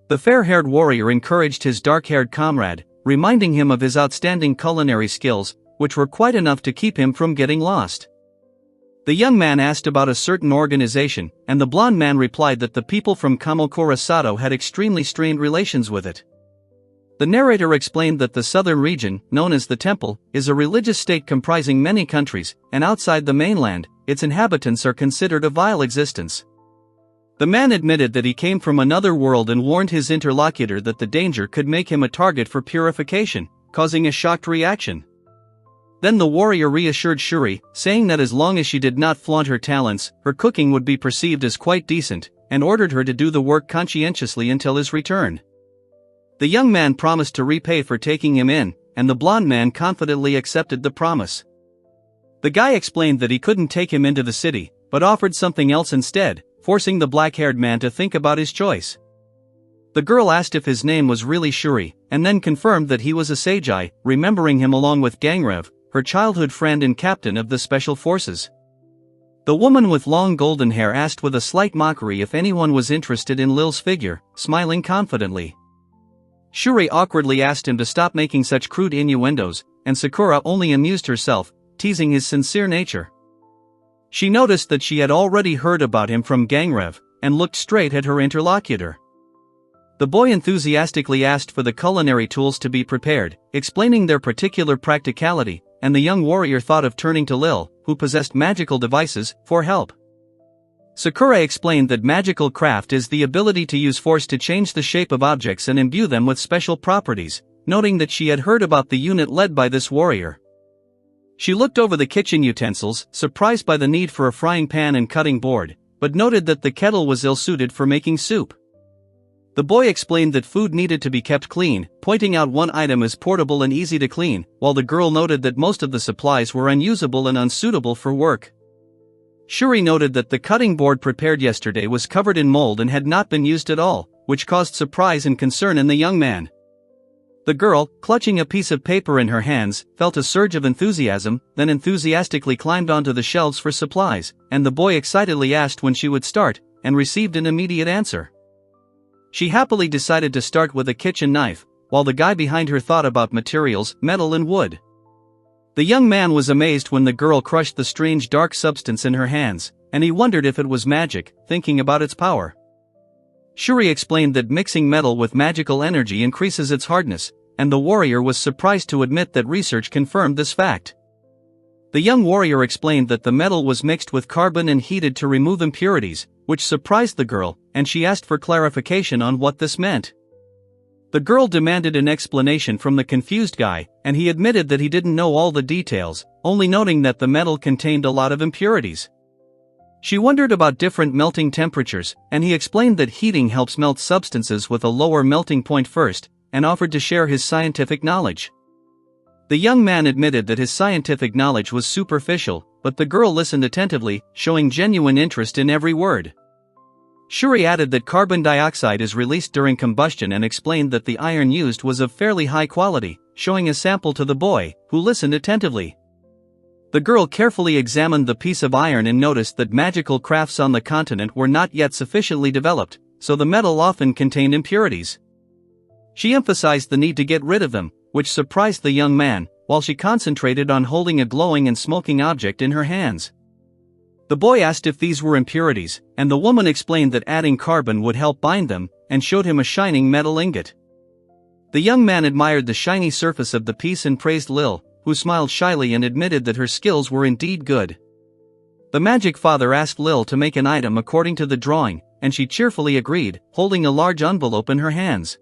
[SPEAKER 1] The fair-haired warrior encouraged his dark-haired comrade, reminding him of his outstanding culinary skills, which were quite enough to keep him from getting lost. The young man asked about a certain organization, and the blonde man replied that the people from Kamakura Sato had extremely strained relations with it. The narrator explained that the southern region, known as the Temple, is a religious state comprising many countries, and outside the mainland, its inhabitants are considered a vile existence. The man admitted that he came from another world and warned his interlocutor that the danger could make him a target for purification, causing a shocked reaction. Then the warrior reassured Shuri, saying that as long as she did not flaunt her talents, her cooking would be perceived as quite decent, and ordered her to do the work conscientiously until his return. The young man promised to repay for taking him in, and the blonde man confidently accepted the promise. The guy explained that he couldn't take him into the city, but offered something else instead, forcing the black-haired man to think about his choice. The girl asked if his name was really Shuri, and then confirmed that he was a Seijai, remembering him along with Gangrev, her childhood friend and captain of the special forces. The woman with long golden hair asked with a slight mockery if anyone was interested in Lil's figure, smiling confidently. Shuri awkwardly asked him to stop making such crude innuendos, and Sakura only amused herself, teasing his sincere nature. She noticed that she had already heard about him from Gangrev, and looked straight at her interlocutor. The boy enthusiastically asked for the culinary tools to be prepared, explaining their particular practicality, and the young warrior thought of turning to Lil, who possessed magical devices, for help. Sakura explained that magical craft is the ability to use force to change the shape of objects and imbue them with special properties, noting that she had heard about the unit led by this warrior. She looked over the kitchen utensils, surprised by the need for a frying pan and cutting board, but noted that the kettle was ill-suited for making soup. The boy explained that food needed to be kept clean, pointing out one item as portable and easy to clean, while the girl noted that most of the supplies were unusable and unsuitable for work. Shuri noted that the cutting board prepared yesterday was covered in mold and had not been used at all, which caused surprise and concern in the young man. The girl, clutching a piece of paper in her hands, felt a surge of enthusiasm, then enthusiastically climbed onto the shelves for supplies, and the boy excitedly asked when she would start, and received an immediate answer. She happily decided to start with a kitchen knife, while the guy behind her thought about materials, metal and wood. The young man was amazed when the girl crushed the strange dark substance in her hands, and he wondered if it was magic, thinking about its power. Shuri explained that mixing metal with magical energy increases its hardness, and the warrior was surprised to admit that research confirmed this fact. The young warrior explained that the metal was mixed with carbon and heated to remove impurities, which surprised the girl, and she asked for clarification on what this meant. The girl demanded an explanation from the confused guy, and he admitted that he didn't know all the details, only noting that the metal contained a lot of impurities. She wondered about different melting temperatures, and he explained that heating helps melt substances with a lower melting point first, and offered to share his scientific knowledge. The young man admitted that his scientific knowledge was superficial, but the girl listened attentively, showing genuine interest in every word. Shuri added that carbon dioxide is released during combustion and explained that the iron used was of fairly high quality, showing a sample to the boy, who listened attentively. The girl carefully examined the piece of iron and noticed that magical crafts on the continent were not yet sufficiently developed, so the metal often contained impurities. She emphasized the need to get rid of them, which surprised the young man, while she concentrated on holding a glowing and smoking object in her hands. The boy asked if these were impurities, and the woman explained that adding carbon would help bind them, and showed him a shining metal ingot. The young man admired the shiny surface of the piece and praised Lil, who smiled shyly and admitted that her skills were indeed good. The magic father asked Lil to make an item according to the drawing, and she cheerfully agreed, holding a large envelope in her hands.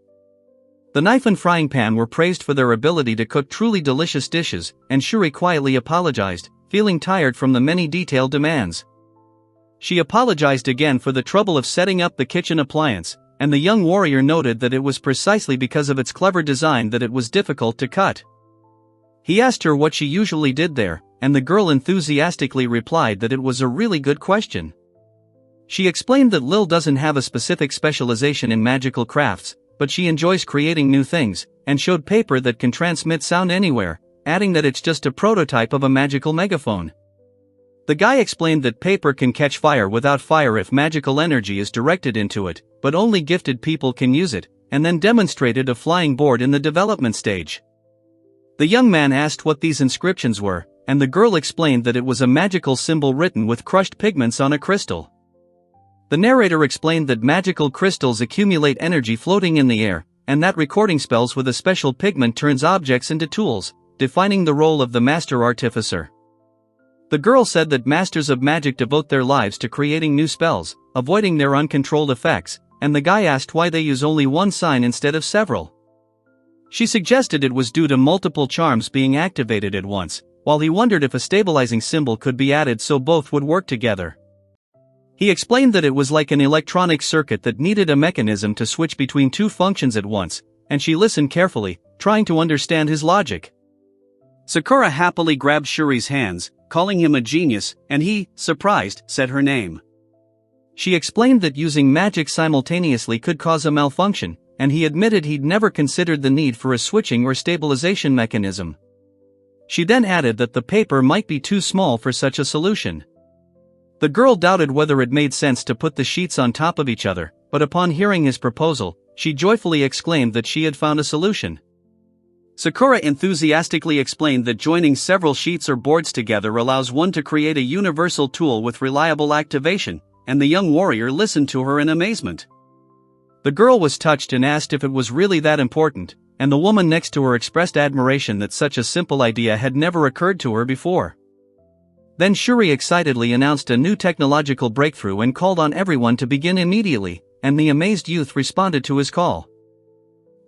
[SPEAKER 1] The knife and frying pan were praised for their ability to cook truly delicious dishes, and Shuri quietly apologized, feeling tired from the many detailed demands. She apologized again for the trouble of setting up the kitchen appliance, and the young warrior noted that it was precisely because of its clever design that it was difficult to cut. He asked her what she usually did there, and the girl enthusiastically replied that it was a really good question. She explained that Lil doesn't have a specific specialization in magical crafts, but she enjoys creating new things, and showed paper that can transmit sound anywhere, adding that it's just a prototype of a magical megaphone. The guy explained that paper can catch fire without fire if magical energy is directed into it, but only gifted people can use it, and then demonstrated a flying board in the development stage. The young man asked what these inscriptions were, and the girl explained that it was a magical symbol written with crushed pigments on a crystal. The narrator explained that magical crystals accumulate energy floating in the air, and that recording spells with a special pigment turns objects into tools, defining the role of the master artificer. The girl said that masters of magic devote their lives to creating new spells, avoiding their uncontrolled effects, and the guy asked why they use only one sign instead of several. She suggested it was due to multiple charms being activated at once, while he wondered if a stabilizing symbol could be added so both would work together. He explained that it was like an electronic circuit that needed a mechanism to switch between two functions at once, and she listened carefully, trying to understand his logic. Sakura happily grabbed Shuri's hands, calling him a genius, and he, surprised, said her name. She explained that using magic simultaneously could cause a malfunction, and he admitted he'd never considered the need for a switching or stabilization mechanism. She then added that the paper might be too small for such a solution. The girl doubted whether it made sense to put the sheets on top of each other, but upon hearing his proposal, she joyfully exclaimed that she had found a solution. Sakura enthusiastically explained that joining several sheets or boards together allows one to create a universal tool with reliable activation, and the young warrior listened to her in amazement. The girl was touched and asked if it was really that important, and the woman next to her expressed admiration that such a simple idea had never occurred to her before. Then Shuri excitedly announced a new technological breakthrough and called on everyone to begin immediately, and the amazed youth responded to his call.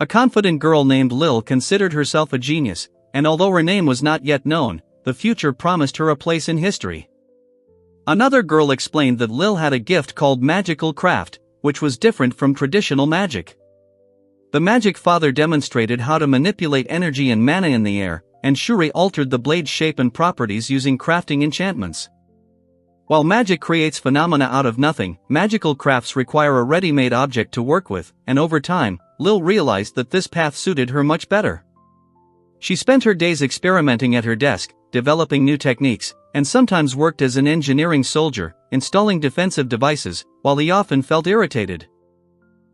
[SPEAKER 1] A confident girl named Lil considered herself a genius, and although her name was not yet known, the future promised her a place in history. Another girl explained that Lil had a gift called magical craft, which was different from traditional magic. The magic father demonstrated how to manipulate energy and mana in the air, and Shuri altered the blade's shape and properties using crafting enchantments. While magic creates phenomena out of nothing, magical crafts require a ready-made object to work with, and over time, Lil realized that this path suited her much better. She spent her days experimenting at her desk, developing new techniques, and sometimes worked as an engineering soldier, installing defensive devices, while he often felt irritated.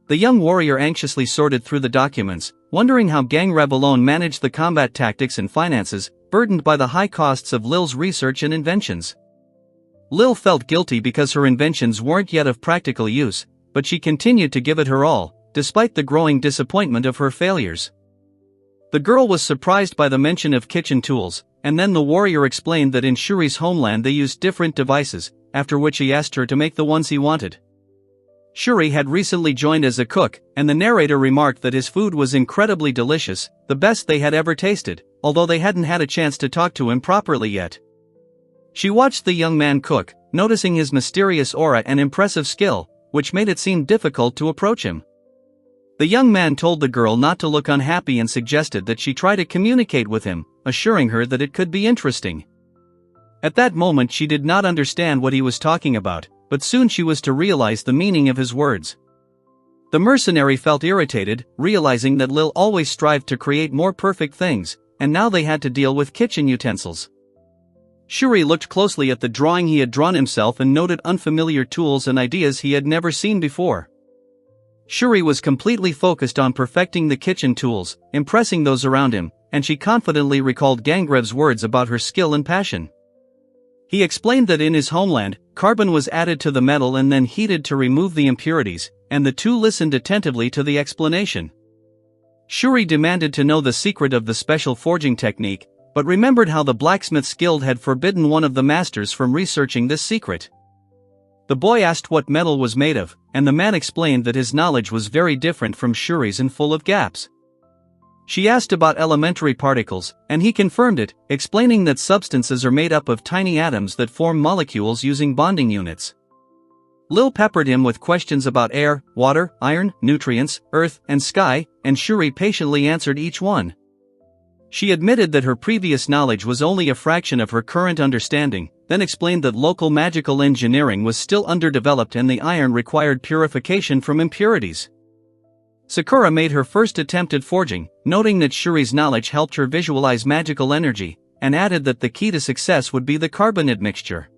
[SPEAKER 1] The young warrior anxiously sorted through the documents, wondering how Gang Revelone managed the combat tactics and finances, burdened by the high costs of Lil's research and inventions. Lil felt guilty because her inventions weren't yet of practical use, but she continued to give it her all, despite the growing disappointment of her failures. The girl was surprised by the mention of kitchen tools, and then the warrior explained that in Shuri's homeland they used different devices, after which he asked her to make the ones he wanted. Shuri had recently joined as a cook, and the narrator remarked that his food was incredibly delicious, the best they had ever tasted, although they hadn't had a chance to talk to him properly yet. She watched the young man cook, noticing his mysterious aura and impressive skill, which made it seem difficult to approach him. The young man told the girl not to look unhappy and suggested that she try to communicate with him, assuring her that it could be interesting. At that moment she did not understand what he was talking about, but soon she was to realize the meaning of his words. The mercenary felt irritated, realizing that Lil always strived to create more perfect things, and now they had to deal with kitchen utensils. Shuri looked closely at the drawing he had drawn himself and noted unfamiliar tools and ideas he had never seen before. Shuri was completely focused on perfecting the kitchen tools, impressing those around him, and she confidently recalled Gangrev's words about her skill and passion. He explained that in his homeland, carbon was added to the metal and then heated to remove the impurities, and the two listened attentively to the explanation. Shuri demanded to know the secret of the special forging technique, but remembered how the blacksmith's guild had forbidden one of the masters from researching this secret. The boy asked what metal was made of, and the man explained that his knowledge was very different from Shuri's and full of gaps. She asked about elementary particles, and he confirmed it, explaining that substances are made up of tiny atoms that form molecules using bonding units. Lil peppered him with questions about air, water, iron, nutrients, earth, and sky, and Shuri patiently answered each one. She admitted that her previous knowledge was only a fraction of her current understanding, then explained that local magical engineering was still underdeveloped and the iron required purification from impurities. Sakura made her first attempt at forging, noting that Shuri's knowledge helped her visualize magical energy, and added that the key to success would be the carbon admixture.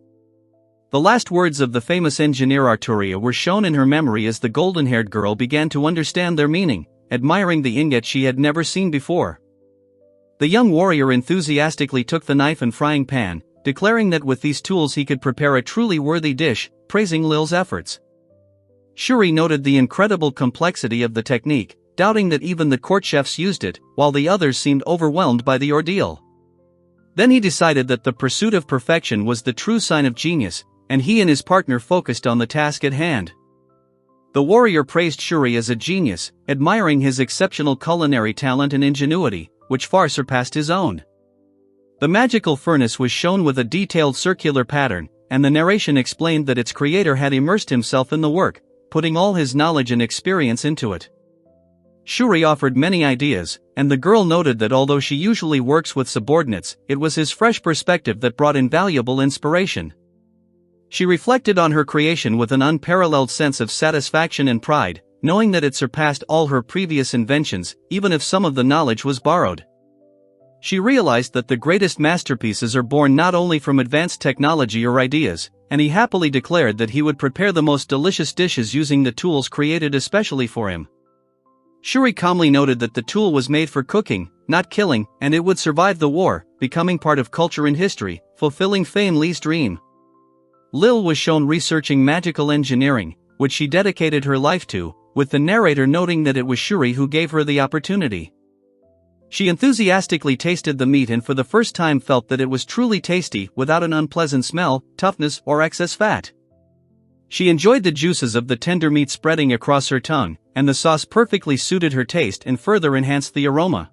[SPEAKER 1] The last words of the famous engineer Arturia were shown in her memory as the golden-haired girl began to understand their meaning, admiring the ingot she had never seen before. The young warrior enthusiastically took the knife and frying pan, declaring that with these tools he could prepare a truly worthy dish, praising Lil's efforts. Shuri noted the incredible complexity of the technique, doubting that even the court chefs used it, while the others seemed overwhelmed by the ordeal. Then he decided that the pursuit of perfection was the true sign of genius, and he and his partner focused on the task at hand. The warrior praised Shuri as a genius, admiring his exceptional culinary talent and ingenuity, which far surpassed his own. The magical furnace was shown with a detailed circular pattern, and the narration explained that its creator had immersed himself in the work, putting all his knowledge and experience into it. Shuri offered many ideas, and the girl noted that although she usually works with subordinates, it was his fresh perspective that brought invaluable inspiration. She reflected on her creation with an unparalleled sense of satisfaction and pride, knowing that it surpassed all her previous inventions, even if some of the knowledge was borrowed. She realized that the greatest masterpieces are born not only from advanced technology or ideas, and he happily declared that he would prepare the most delicious dishes using the tools created especially for him. Shuri calmly noted that the tool was made for cooking, not killing, and it would survive the war, becoming part of culture and history, fulfilling Fame Li's dream. Lil was shown researching magical engineering, which she dedicated her life to, with the narrator noting that it was Shuri who gave her the opportunity. She enthusiastically tasted the meat and for the first time felt that it was truly tasty without an unpleasant smell, toughness, or excess fat. She enjoyed the juices of the tender meat spreading across her tongue, and the sauce perfectly suited her taste and further enhanced the aroma.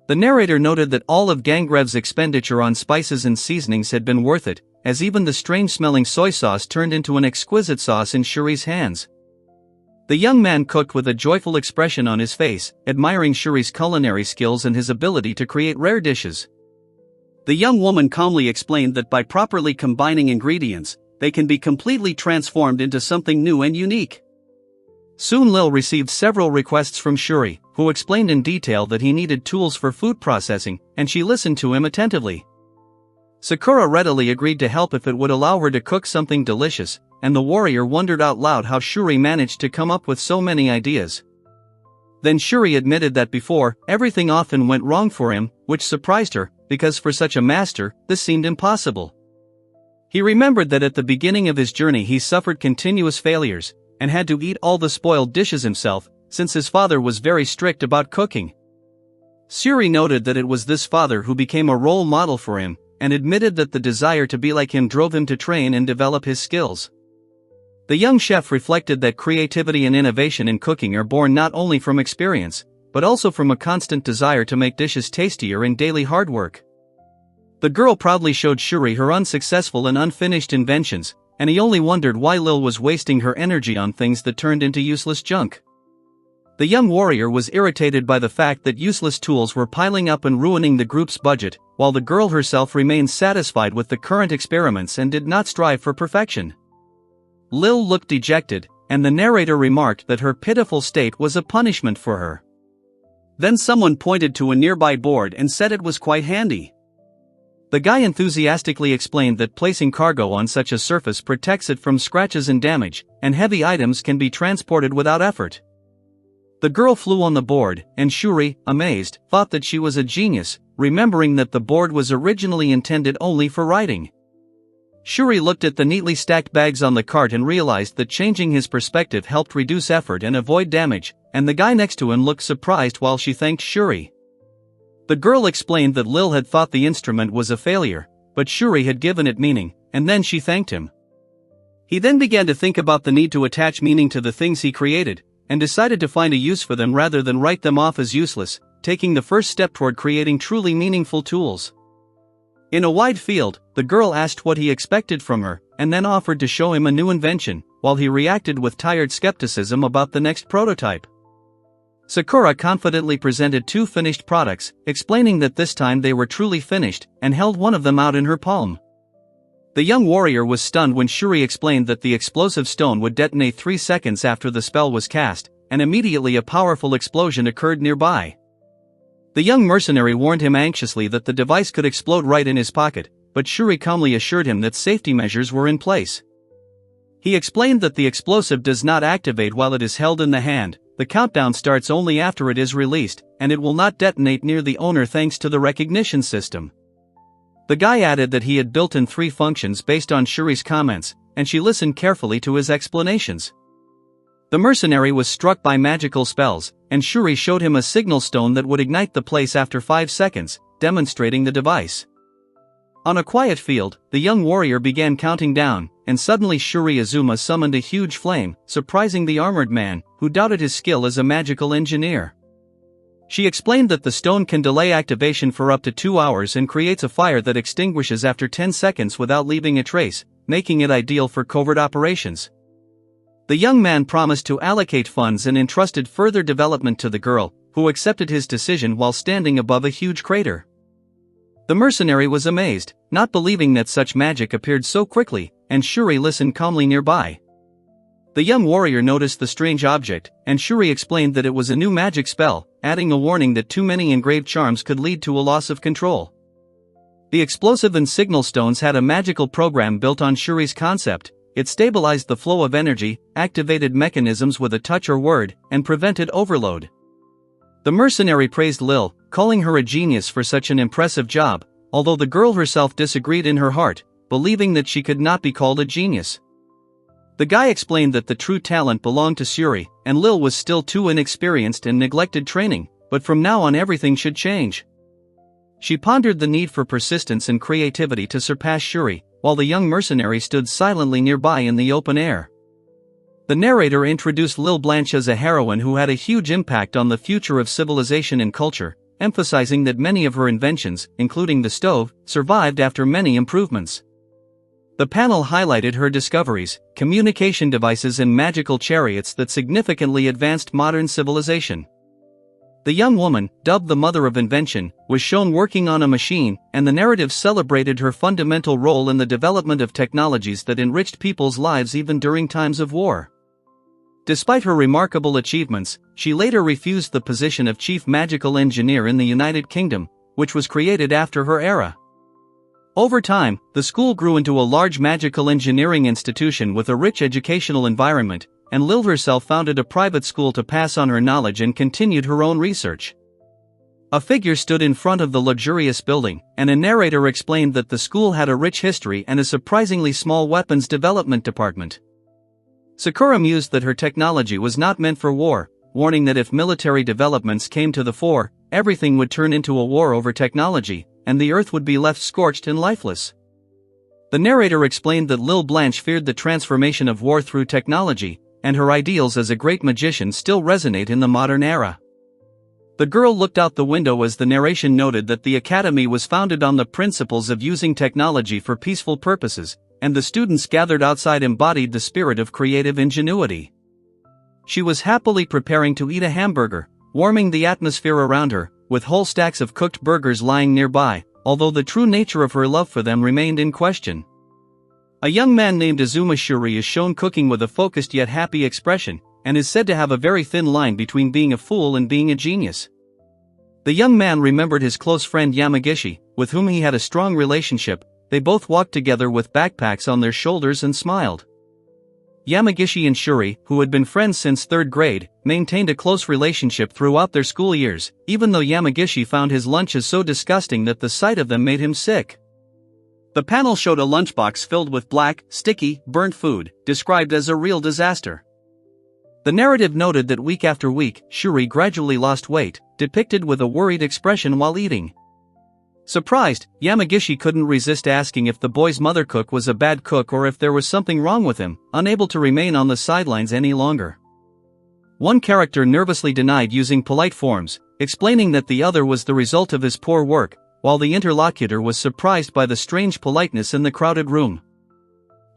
[SPEAKER 1] The narrator noted that all of Gangrev's expenditure on spices and seasonings had been worth it, as even the strange-smelling soy sauce turned into an exquisite sauce in Shuri's hands. The young man cooked with a joyful expression on his face, admiring Shuri's culinary skills and his ability to create rare dishes. The young woman calmly explained that by properly combining ingredients, they can be completely transformed into something new and unique. Soon Lil received several requests from Shuri, who explained in detail that he needed tools for food processing, and she listened to him attentively. Sakura readily agreed to help if it would allow her to cook something delicious, and the warrior wondered out loud how Shuri managed to come up with so many ideas. Then Shuri admitted that before, everything often went wrong for him, which surprised her, because for such a master, this seemed impossible. He remembered that at the beginning of his journey he suffered continuous failures, and had to eat all the spoiled dishes himself, since his father was very strict about cooking. Shuri noted that it was this father who became a role model for him, and admitted that the desire to be like him drove him to train and develop his skills. The young chef reflected that creativity and innovation in cooking are born not only from experience, but also from a constant desire to make dishes tastier and daily hard work. The girl proudly showed Shuri her unsuccessful and unfinished inventions, and he only wondered why Lil was wasting her energy on things that turned into useless junk. The young warrior was irritated by the fact that useless tools were piling up and ruining the group's budget, while the girl herself remained satisfied with the current experiments and did not strive for perfection. Lil looked dejected, and the narrator remarked that her pitiful state was a punishment for her. Then someone pointed to a nearby board and said it was quite handy. The guy enthusiastically explained that placing cargo on such a surface protects it from scratches and damage, and heavy items can be transported without effort. The girl flew on the board, and Shuri, amazed, thought that she was a genius, remembering that the board was originally intended only for riding. Shuri looked at the neatly stacked bags on the cart and realized that changing his perspective helped reduce effort and avoid damage, and the guy next to him looked surprised while she thanked Shuri. The girl explained that Lil had thought the instrument was a failure, but Shuri had given it meaning, and then she thanked him. He then began to think about the need to attach meaning to the things he created, and decided to find a use for them rather than write them off as useless, taking the first step toward creating truly meaningful tools. In a wide field, the girl asked what he expected from her, and then offered to show him a new invention, while he reacted with tired skepticism about the next prototype. Sakura confidently presented 2 finished products, explaining that this time they were truly finished, and held one of them out in her palm. The young warrior was stunned when Shuri explained that the explosive stone would detonate 3 seconds after the spell was cast, and immediately a powerful explosion occurred nearby. The young mercenary warned him anxiously that the device could explode right in his pocket, but Shuri calmly assured him that safety measures were in place. He explained that the explosive does not activate while it is held in the hand. The countdown starts only after it is released, and it will not detonate near the owner thanks to the recognition system. The guy added that he had built in 3 functions based on Shuri's comments, and she listened carefully to his explanations. The mercenary was struck by magical spells, and Shuri showed him a signal stone that would ignite the place after 5 seconds, demonstrating the device. On a quiet field, the young warrior began counting down, and suddenly Shuri Azuma summoned a huge flame, surprising the armored man, who doubted his skill as a magical engineer. She explained that the stone can delay activation for up to 2 hours and creates a fire that extinguishes after 10 seconds without leaving a trace, making it ideal for covert operations. The young man promised to allocate funds and entrusted further development to the girl, who accepted his decision while standing above a huge crater. The mercenary was amazed, not believing that such magic appeared so quickly, and Shuri listened calmly nearby. The young warrior noticed the strange object, and Shuri explained that it was a new magic spell, adding a warning that too many engraved charms could lead to a loss of control. The explosive and signal stones had a magical program built on Shuri's concept. It stabilized the flow of energy, activated mechanisms with a touch or word, and prevented overload. The mercenary praised Lil, calling her a genius for such an impressive job, although the girl herself disagreed in her heart, believing that she could not be called a genius. The guy explained that the true talent belonged to Shuri, and Lil was still too inexperienced and neglected training, but from now on everything should change. She pondered the need for persistence and creativity to surpass Shuri, while the young mercenary stood silently nearby in the open air. The narrator introduced Lil Blanche as a heroine who had a huge impact on the future of civilization and culture, emphasizing that many of her inventions, including the stove, survived after many improvements. The panel highlighted her discoveries, communication devices and magical chariots that significantly advanced modern civilization. The young woman, dubbed the mother of invention, was shown working on a machine, and the narrative celebrated her fundamental role in the development of technologies that enriched people's lives even during times of war. Despite her remarkable achievements, she later refused the position of chief magical engineer in the United Kingdom, which was created after her era. Over time, the school grew into a large magical engineering institution with a rich educational environment, and Lil herself founded a private school to pass on her knowledge and continued her own research. A figure stood in front of the luxurious building, and a narrator explained that the school had a rich history and a surprisingly small weapons development department. Sakura mused that her technology was not meant for war, warning that if military developments came to the fore, everything would turn into a war over technology, and the earth would be left scorched and lifeless. The narrator explained that Lil Blanche feared the transformation of war through technology, and her ideals as a great magician still resonate in the modern era. The girl looked out the window as the narration noted that the academy was founded on the principles of using technology for peaceful purposes, and the students gathered outside embodied the spirit of creative ingenuity. She was happily preparing to eat a hamburger, warming the atmosphere around her, with whole stacks of cooked burgers lying nearby, although the true nature of her love for them remained in question. A young man named Azuma Shuri is shown cooking with a focused yet happy expression, and is said to have a very thin line between being a fool and being a genius. The young man remembered his close friend Yamagishi, with whom he had a strong relationship. They both walked together with backpacks on their shoulders and smiled. Yamagishi and Shuri, who had been friends since 3rd grade, maintained a close relationship throughout their school years, even though Yamagishi found his lunches so disgusting that the sight of them made him sick. The panel showed a lunchbox filled with black, sticky, burnt food, described as a real disaster. The narrative noted that week after week, Shuri gradually lost weight, depicted with a worried expression while eating. Surprised, Yamagishi couldn't resist asking if the boy's mother cook was a bad cook or if there was something wrong with him, unable to remain on the sidelines any longer. One character nervously denied using polite forms, explaining that the other was the result of his poor work, while the interlocutor was surprised by the strange politeness in the crowded room.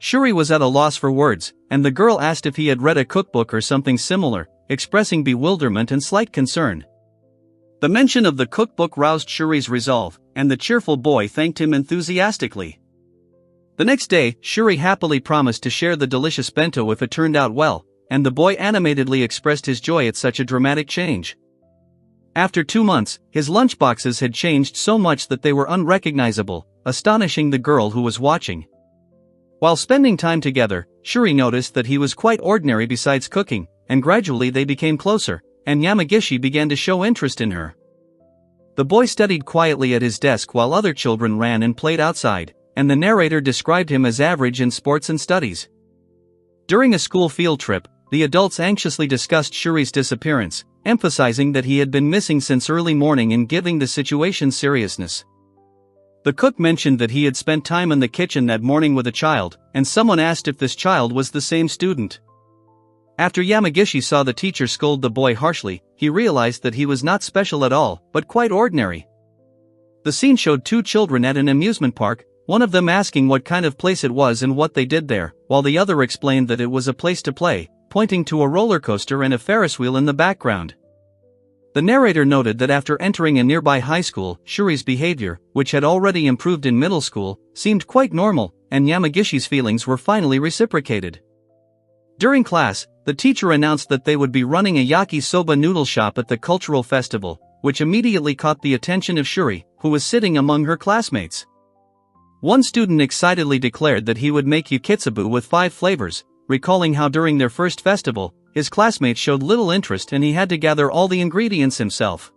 [SPEAKER 1] Shuri was at a loss for words, and the girl asked if he had read a cookbook or something similar, expressing bewilderment and slight concern. The mention of the cookbook roused Shuri's resolve, and the cheerful boy thanked him enthusiastically. The next day, Shuri happily promised to share the delicious bento if it turned out well, and the boy animatedly expressed his joy at such a dramatic change. After 2 months, his lunchboxes had changed so much that they were unrecognizable, astonishing the girl who was watching. While spending time together, Shuri noticed that he was quite ordinary besides cooking, and gradually they became closer, and Yamagishi began to show interest in her. The boy studied quietly at his desk while other children ran and played outside, and the narrator described him as average in sports and studies. During a school field trip, the adults anxiously discussed Shuri's disappearance, emphasizing that he had been missing since early morning and giving the situation seriousness. The cook mentioned that he had spent time in the kitchen that morning with a child, and someone asked if this child was the same student. After Yamagishi saw the teacher scold the boy harshly, he realized that he was not special at all, but quite ordinary. The scene showed two children at an amusement park, one of them asking what kind of place it was and what they did there, while the other explained that it was a place to play, pointing to a roller coaster and a Ferris wheel in the background. The narrator noted that after entering a nearby high school, Shuri's behavior, which had already improved in middle school, seemed quite normal, and Yamagishi's feelings were finally reciprocated. During class, the teacher announced that they would be running a yakisoba noodle shop at the cultural festival, which immediately caught the attention of Shuri, who was sitting among her classmates. One student excitedly declared that he would make yakitsubu with 5 flavors, recalling how during their first festival, his classmates showed little interest and he had to gather all the ingredients himself.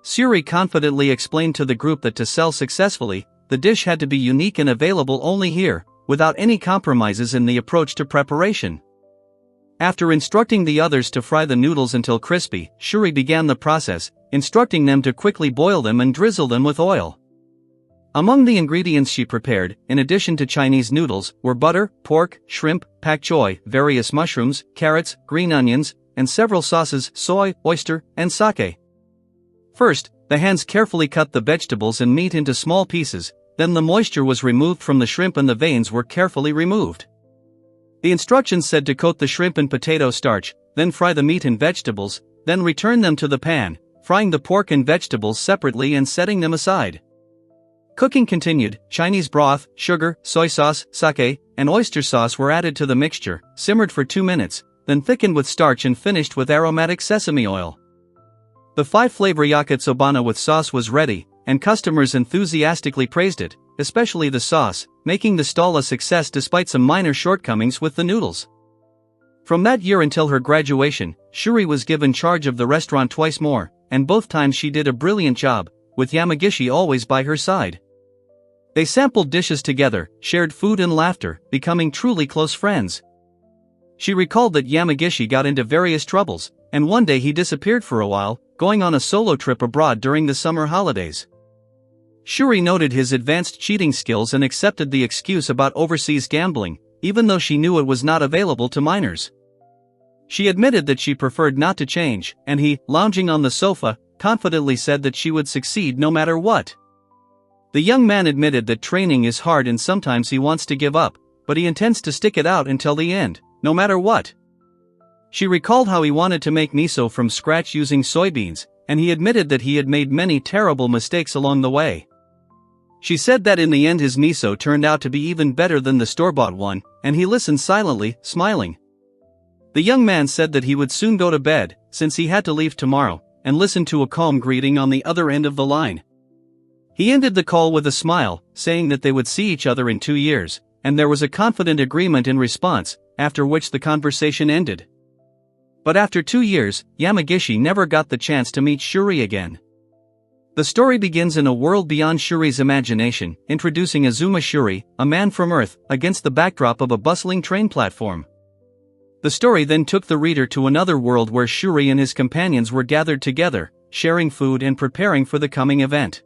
[SPEAKER 1] Shuri confidently explained to the group that to sell successfully, the dish had to be unique and available only here, without any compromises in the approach to preparation. After instructing the others to fry the noodles until crispy, Shuri began the process, instructing them to quickly boil them and drizzle them with oil. Among the ingredients she prepared, in addition to Chinese noodles, were butter, pork, shrimp, pak choi, various mushrooms, carrots, green onions, and several sauces, soy, oyster, and sake. First, the hands carefully cut the vegetables and meat into small pieces, then the moisture was removed from the shrimp and the veins were carefully removed. The instructions said to coat the shrimp in potato starch, then fry the meat and vegetables, then return them to the pan, frying the pork and vegetables separately and setting them aside. Cooking continued. Chinese broth, sugar, soy sauce, sake, and oyster sauce were added to the mixture, simmered for 2 minutes, then thickened with starch and finished with aromatic sesame oil. The 5-flavor yakitsobana with sauce was ready, and customers enthusiastically praised it, especially the sauce, making the stall a success despite some minor shortcomings with the noodles. From that year until her graduation, Shuri was given charge of the restaurant twice more, and both times she did a brilliant job, with Yamagishi always by her side. They sampled dishes together, shared food and laughter, becoming truly close friends. She recalled that Yamagishi got into various troubles, and one day he disappeared for a while, going on a solo trip abroad during the summer holidays. Shuri noted his advanced cheating skills and accepted the excuse about overseas gambling, even though she knew it was not available to minors. She admitted that she preferred not to change, and he, lounging on the sofa, confidently said that she would succeed no matter what. The young man admitted that training is hard and sometimes he wants to give up, but he intends to stick it out until the end, no matter what. She recalled how he wanted to make miso from scratch using soybeans, and he admitted that he had made many terrible mistakes along the way. She said that in the end his miso turned out to be even better than the store-bought one, and he listened silently, smiling. The young man said that he would soon go to bed, since he had to leave tomorrow, and listened to a calm greeting on the other end of the line. He ended the call with a smile, saying that they would see each other in 2 years, and there was a confident agreement in response, after which the conversation ended. But after 2 years, Yamagishi never got the chance to meet Shuri again. The story begins in a world beyond Shuri's imagination, introducing Azuma Shuri, a man from Earth, against the backdrop of a bustling train platform. The story then took the reader to another world where Shuri and his companions were gathered together, sharing food and preparing for the coming event.